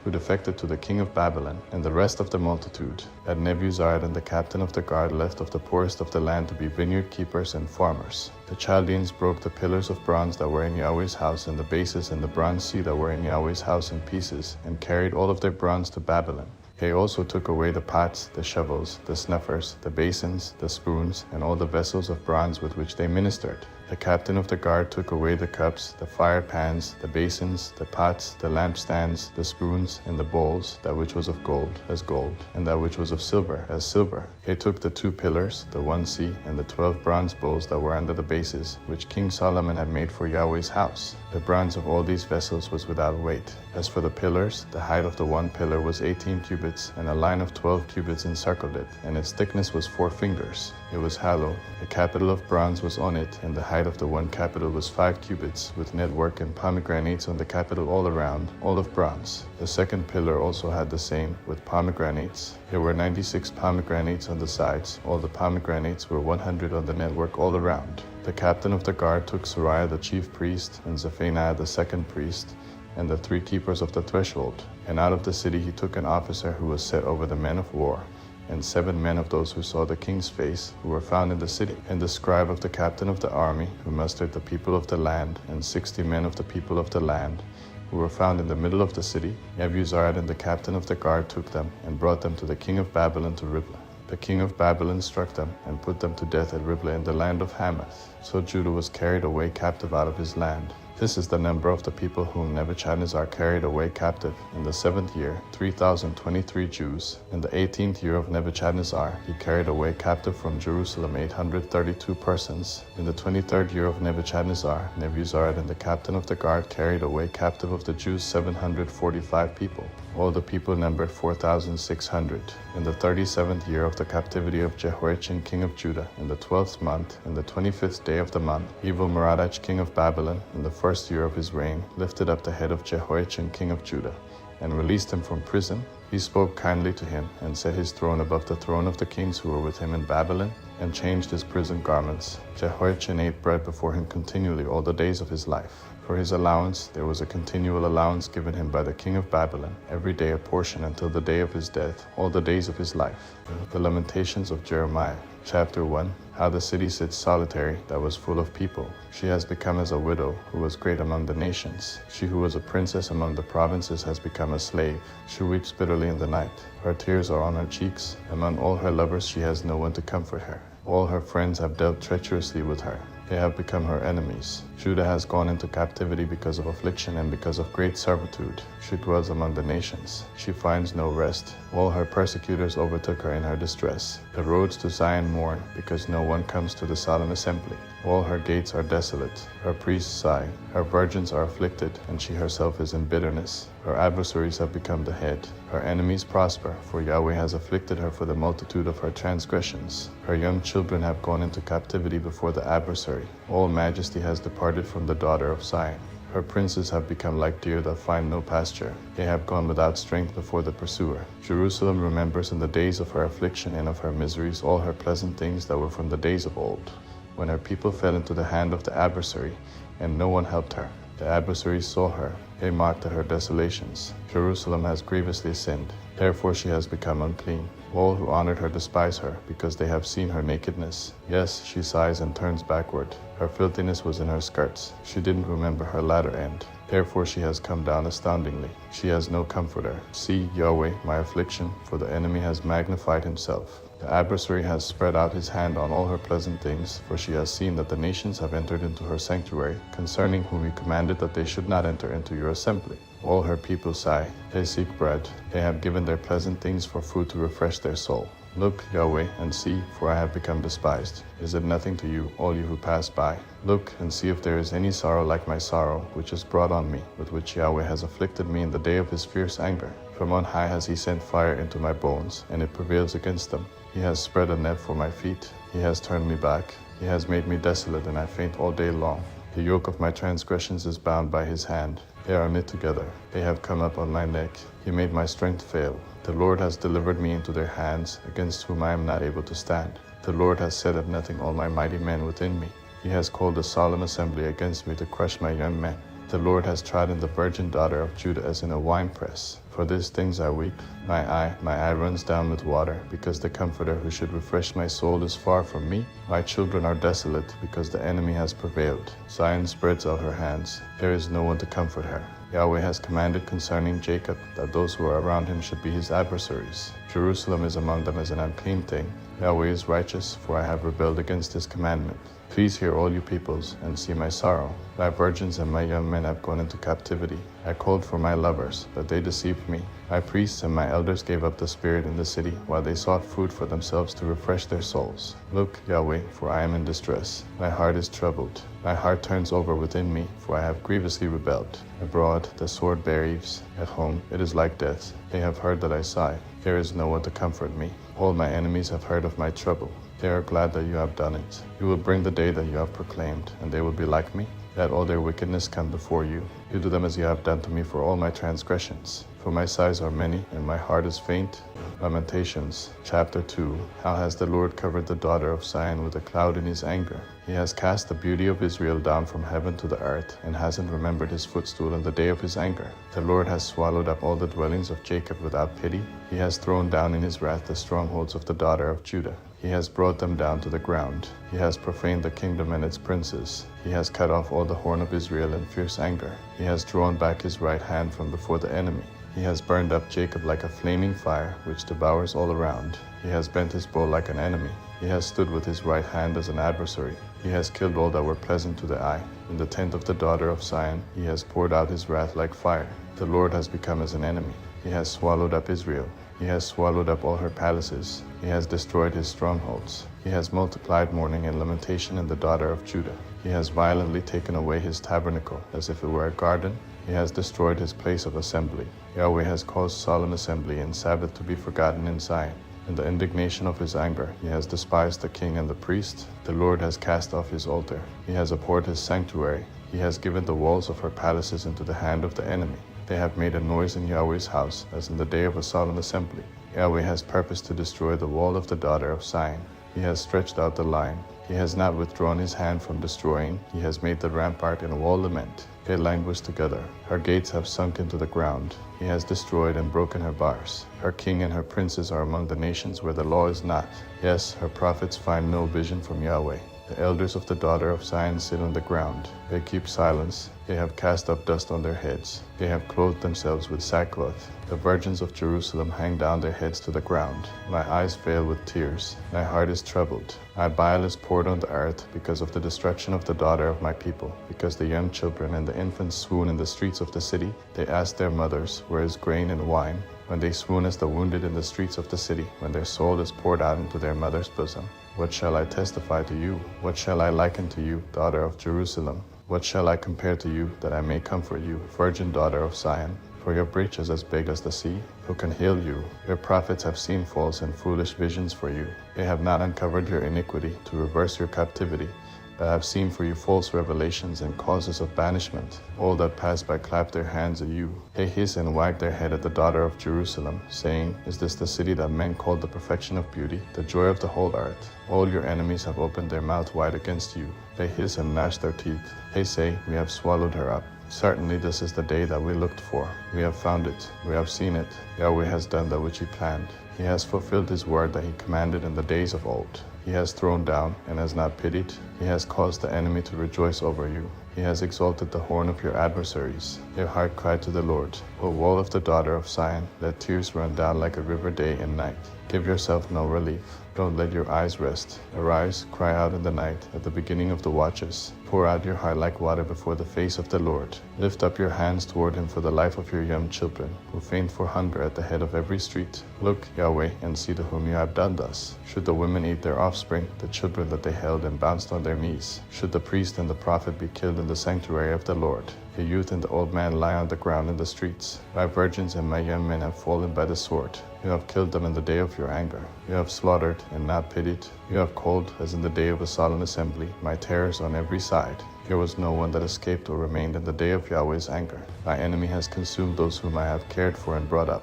who defected to the king of Babylon, and the rest of the multitude. That Nebuzaradan the captain of the guard left of the poorest of the land to be vineyard keepers and farmers. The Chaldeans broke the pillars of bronze that were in Yahweh's house, and the bases and the bronze sea that were in Yahweh's house in pieces, and carried all of their bronze to Babylon. They also took away the pots, the shovels, the snuffers, the basins, the spoons, and all the vessels of bronze with which they ministered. The captain of the guard took away the cups, the fire pans, the basins, the pots, the lampstands, the spoons, and the bowls, that which was of gold, as gold, and that which was of silver, as silver. They took the 2 pillars, the 1 sea, and the 12 bronze bowls that were under the bases, which King Solomon had made for Yahweh's house. The bronze of all these vessels was without weight. As for the pillars, the height of the 1 pillar was 18 cubits, and a line of 12 cubits encircled it, and its thickness was 4 fingers. It was hollow. The capital of bronze was on it, and the height of the 1 capital was 5 cubits, with network and pomegranates on the capital all around, all of bronze. The 2nd pillar also had the same, with pomegranates. There were 96 pomegranates on the sides. All the pomegranates were 100 on the network all around. The captain of the guard took Sariah the chief priest, and Zephaniah the 2nd priest, and the 3 keepers of the threshold. And out of the city he took an officer who was set over the men of war, and 7 men of those who saw the king's face, who were found in the city, and the scribe of the captain of the army, who mustered the people of the land, and 60 men of the people of the land, who were found in the middle of the city. Nebuzaradan the captain of the guard took them, and brought them to the king of Babylon to Riblah. The king of Babylon struck them, and put them to death at Riblah in the land of Hamath. So Judah was carried away captive out of his land. This is the number of the people whom Nebuchadnezzar carried away captive. In the 7th year, 3,023 Jews. In the 18th year of Nebuchadnezzar, he carried away captive from Jerusalem 832 persons. In the 23rd year of Nebuchadnezzar, Nebuzaradan the captain of the guard carried away captive of the Jews 745 people. All the people numbered 4,600. In the 37th year of the captivity of Jehoiachin king of Judah, in the 12th month, in the 25th day of the month, Evil-Merodach king of Babylon, in the 1st year of his reign, lifted up the head of Jehoiachin king of Judah, and released him from prison. He spoke kindly to him, and set his throne above the throne of the kings who were with him in Babylon, and changed his prison garments. Jehoiachin ate bread before him continually all the days of his life. For his allowance, there was a continual allowance given him by the king of Babylon, every day a portion until the day of his death, all the days of his life. The Lamentations of Jeremiah. Chapter 1. How the city sits solitary, that was full of people. She has become as a widow, who was great among the nations. She who was a princess among the provinces has become a slave. She weeps bitterly in the night. Her tears are on her cheeks. Among all her lovers she has no one to comfort her. All her friends have dealt treacherously with her. They have become her enemies. Judah has gone into captivity because of affliction and because of great servitude. She dwells among the nations. She finds no rest. All her persecutors overtook her in her distress. The roads to Zion mourn, because no one comes to the solemn assembly. All her gates are desolate. Her priests sigh. Her virgins are afflicted, and she herself is in bitterness. Her adversaries have become the head. Her enemies prosper, for Yahweh has afflicted her for the multitude of her transgressions. Her young children have gone into captivity before the adversary. All majesty has departed from the daughter of Zion. Her princes have become like deer that find no pasture. They have gone without strength before the pursuer. Jerusalem remembers in the days of her affliction and of her miseries all her pleasant things that were from the days of old, when her people fell into the hand of the adversary, and no one helped her. The adversaries saw her. They mocked at her desolations. Jerusalem has grievously sinned. Therefore she has become unclean. All who honored her despise her, because they have seen her nakedness. Yes, she sighs and turns backward. Her filthiness was in her skirts. She didn't remember her latter end. Therefore she has come down astoundingly. She has no comforter. See, Yahweh, my affliction, for the enemy has magnified himself. The adversary has spread out his hand on all her pleasant things, for she has seen that the nations have entered into her sanctuary, concerning whom you commanded that they should not enter into your assembly. All her people sigh. They seek bread. They have given their pleasant things for food to refresh their soul. Look, Yahweh, and see, for I have become despised. Is it nothing to you, all you who pass by? Look and see if there is any sorrow like my sorrow, which is brought on me, with which Yahweh has afflicted me in the day of his fierce anger. From on high has he sent fire into my bones, and it prevails against them. He has spread a net for my feet. He has turned me back. He has made me desolate, and I faint all day long. The yoke of my transgressions is bound by his hand. They are knit together. They have come up on my neck. He made my strength fail. The Lord has delivered me into their hands, against whom I am not able to stand. The Lord has set at nothing all my mighty men within me. He has called a solemn assembly against me to crush my young men. The Lord has trodden the virgin daughter of Judah as in a winepress. For these things I weep. My eye runs down with water, because the Comforter who should refresh my soul is far from me. My children are desolate, because the enemy has prevailed. Zion spreads out her hands. There is no one to comfort her. Yahweh has commanded concerning Jacob that those who are around him should be his adversaries. Jerusalem is among them as an unclean thing. Yahweh is righteous, for I have rebelled against his commandment. Please hear, all you peoples, and see my sorrow. My virgins and my young men have gone into captivity. I called for my lovers, but they deceived me. My priests and my elders gave up the spirit in the city, while they sought food for themselves to refresh their souls. Look, Yahweh, for I am in distress. My heart is troubled. My heart turns over within me, for I have grievously rebelled. Abroad the sword bereaves. At home it is like death. They have heard that I sigh. There is no one to comfort me. All my enemies have heard of my trouble. They are glad that you have done it. You will bring the day that you have proclaimed, and they will be like me. Let all their wickedness come before you. You do them as you have done to me for all my transgressions. For my sighs are many, and my heart is faint. Lamentations, chapter 2. How has the Lord covered the daughter of Zion with a cloud in his anger? He has cast the beauty of Israel down from heaven to the earth, and hasn't remembered his footstool in the day of his anger. The Lord has swallowed up all the dwellings of Jacob without pity. He has thrown down in his wrath the strongholds of the daughter of Judah. He has brought them down to the ground. He has profaned the kingdom and its princes. He has cut off all the horn of Israel in fierce anger. He has drawn back his right hand from before the enemy. He has burned up Jacob like a flaming fire, which devours all around. He has bent his bow like an enemy. He has stood with his right hand as an adversary. He has killed all that were pleasant to the eye. In the tent of the daughter of Zion, he has poured out his wrath like fire. The Lord has become as an enemy. He has swallowed up Israel. He has swallowed up all her palaces. He has destroyed his strongholds. He has multiplied mourning and lamentation in the daughter of Judah. He has violently taken away his tabernacle, as if it were a garden. He has destroyed his place of assembly. Yahweh has caused solemn assembly and Sabbath to be forgotten in Zion. In the indignation of his anger, he has despised the king and the priest. The Lord has cast off his altar. He has abhorred his sanctuary. He has given the walls of her palaces into the hand of the enemy. They have made a noise in Yahweh's house, as in the day of a solemn assembly. Yahweh has purposed to destroy the wall of the daughter of Zion. He has stretched out the line. He has not withdrawn his hand from destroying. He has made the rampart and wall lament. They languish together. Her gates have sunk into the ground. He has destroyed and broken her bars. Her king and her princes are among the nations where the law is not. Yes, her prophets find no vision from Yahweh. The elders of the daughter of Zion sit on the ground. They keep silence. They have cast up dust on their heads. They have clothed themselves with sackcloth. The virgins of Jerusalem hang down their heads to the ground. My eyes fail with tears. My heart is troubled. My bile is poured on the earth because of the destruction of the daughter of my people. Because the young children and the infants swoon in the streets of the city, they ask their mothers, where is grain and wine? When they swoon as the wounded in the streets of the city, when their soul is poured out into their mother's bosom. What shall I testify to you? What shall I liken to you, daughter of Jerusalem? What shall I compare to you, that I may comfort you, virgin daughter of Zion? For your breach is as big as the sea. Who can heal you? Your prophets have seen false and foolish visions for you. They have not uncovered your iniquity to reverse your captivity, but have seen for you false revelations and causes of banishment. All that pass by clap their hands at you. They hiss and wag their head at the daughter of Jerusalem, saying, Is this the city that men called the perfection of beauty, the joy of the whole earth? All your enemies have opened their mouth wide against you. They hiss and gnash their teeth. They say, We have swallowed her up. Certainly this is the day that we looked for. We have found it. We have seen it. Yahweh has done that which he planned. He has fulfilled his word that he commanded in the days of old. He has thrown down and has not pitied. He has caused the enemy to rejoice over you. He has exalted the horn of your adversaries. Their heart cried to the Lord, O wall of the daughter of Zion, let tears run down like a river day and night. Give yourself no relief. Don't let your eyes rest. Arise, cry out in the night, at the beginning of the watches. Pour out your heart like water before the face of the Lord. Lift up your hands toward him for the life of your young children, who faint for hunger at the head of every street. Look, Yahweh, and see to whom you have done thus. Should the women eat their offspring, the children that they held and bounced on their knees? Should the priest and the prophet be killed in the sanctuary of the Lord? The youth and the old man lie on the ground in the streets. My virgins and my young men have fallen by the sword. You have killed them in the day of your anger. You have slaughtered and not pitied. You have called, as in the day of a solemn assembly, my terrors on every side. There was no one that escaped or remained in the day of Yahweh's anger. My enemy has consumed those whom I have cared for and brought up.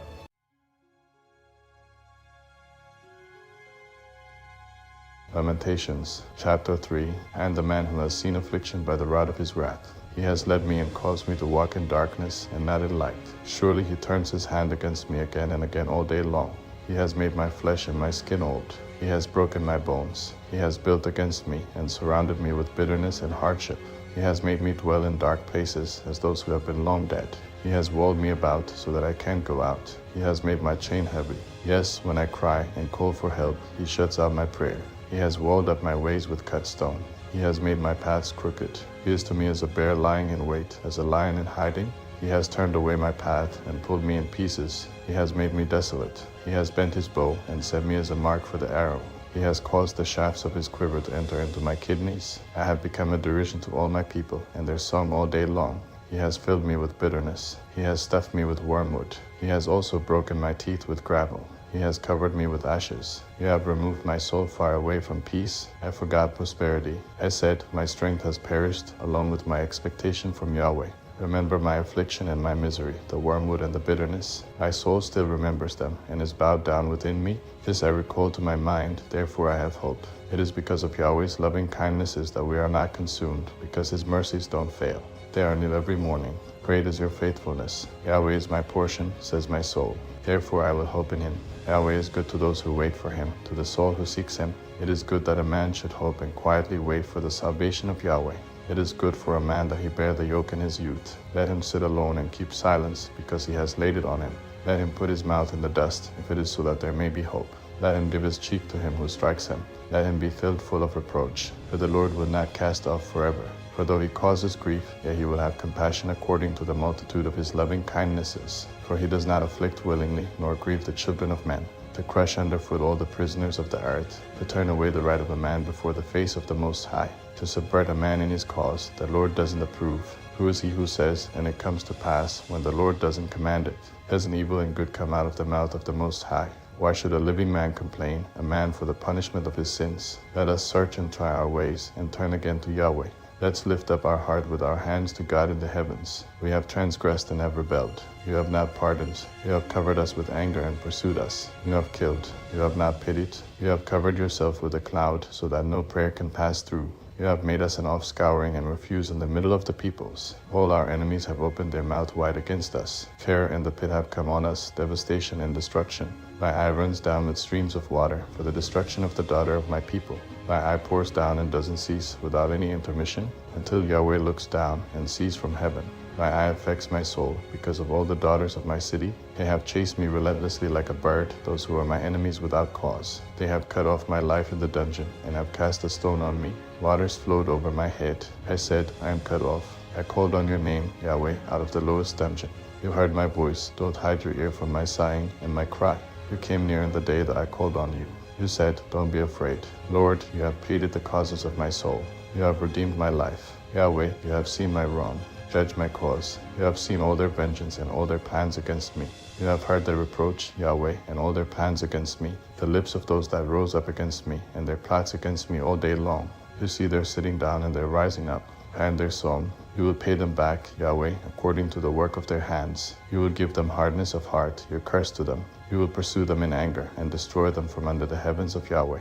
Lamentations, chapter 3. And the man who has seen affliction by the rod of his wrath. He has led me and caused me to walk in darkness and not in light. Surely he turns his hand against me again and again all day long. He has made my flesh and my skin old. He has broken my bones. He has built against me and surrounded me with bitterness and hardship. He has made me dwell in dark places as those who have been long dead. He has walled me about so that I can't go out. He has made my chain heavy. Yes, when I cry and call for help, he shuts out my prayer. He has walled up my ways with cut stone. He has made my paths crooked. He is to me as a bear lying in wait, as a lion in hiding. He has turned away my path and pulled me in pieces. He has made me desolate. He has bent his bow and set me as a mark for the arrow. He has caused the shafts of his quiver to enter into my kidneys. I have become a derision to all my people, and their song all day long. He has filled me with bitterness. He has stuffed me with wormwood. He has also broken my teeth with gravel. He has covered me with ashes. You have removed my soul far away from peace. I forgot prosperity. I said, my strength has perished, along with my expectation from Yahweh. Remember my affliction and my misery, the wormwood and the bitterness. My soul still remembers them, and is bowed down within me. This I recall to my mind, therefore I have hope. It is because of Yahweh's loving kindnesses that we are not consumed, because his mercies don't fail. They are new every morning. Great is your faithfulness. Yahweh is my portion, says my soul. Therefore I will hope in him. Yahweh is good to those who wait for him, to the soul who seeks him. It is good that a man should hope and quietly wait for the salvation of Yahweh. It is good for a man that he bear the yoke in his youth. Let him sit alone and keep silence, because he has laid it on him. Let him put his mouth in the dust, if it is so that there may be hope. Let him give his cheek to him who strikes him. Let him be filled full of reproach. For the Lord will not cast off forever. For though he causes grief, yet he will have compassion according to the multitude of his loving kindnesses. For he does not afflict willingly, nor grieve the children of men, to crush underfoot all the prisoners of the earth, to turn away the right of a man before the face of the Most High, to subvert a man in his cause. The Lord doesn't approve. Who is he who says, and it comes to pass, when the Lord doesn't command it? Doesn't evil and good come out of the mouth of the Most High? Why should a living man complain, a man for the punishment of his sins? Let us search and try our ways, and turn again to Yahweh. Let's lift up our heart with our hands to God in the heavens. We have transgressed and have rebelled. You have not pardoned. You have covered us with anger and pursued us. You have killed. You have not pitied. You have covered yourself with a cloud, so that no prayer can pass through. You have made us an offscouring and refuse in the middle of the peoples. All our enemies have opened their mouth wide against us. Terror and the pit have come on us, devastation and destruction. My eye runs down with streams of water for the destruction of the daughter of my people. My eye pours down and doesn't cease without any intermission, until Yahweh looks down and sees from heaven. My eye affects my soul because of all the daughters of my city. They have chased me relentlessly like a bird, those who are my enemies without cause. They have cut off my life in the dungeon and have cast a stone on me. Waters flowed over my head. I said, I am cut off. I called on your name, Yahweh, out of the lowest dungeon. You heard my voice. Don't hide your ear from my sighing and my cry. You came near in the day that I called on you. You said, don't be afraid. Lord, you have pleaded the causes of my soul. You have redeemed my life. Yahweh, you have seen my wrong. Judge my cause. You have seen all their vengeance and all their plans against me. You have heard their reproach, Yahweh, and all their plans against me, the lips of those that rose up against me, and their plots against me all day long. You see their sitting down and their rising up, and their song. You will pay them back, Yahweh, according to the work of their hands. You will give them hardness of heart, your curse to them. You will pursue them in anger, and destroy them from under the heavens of Yahweh.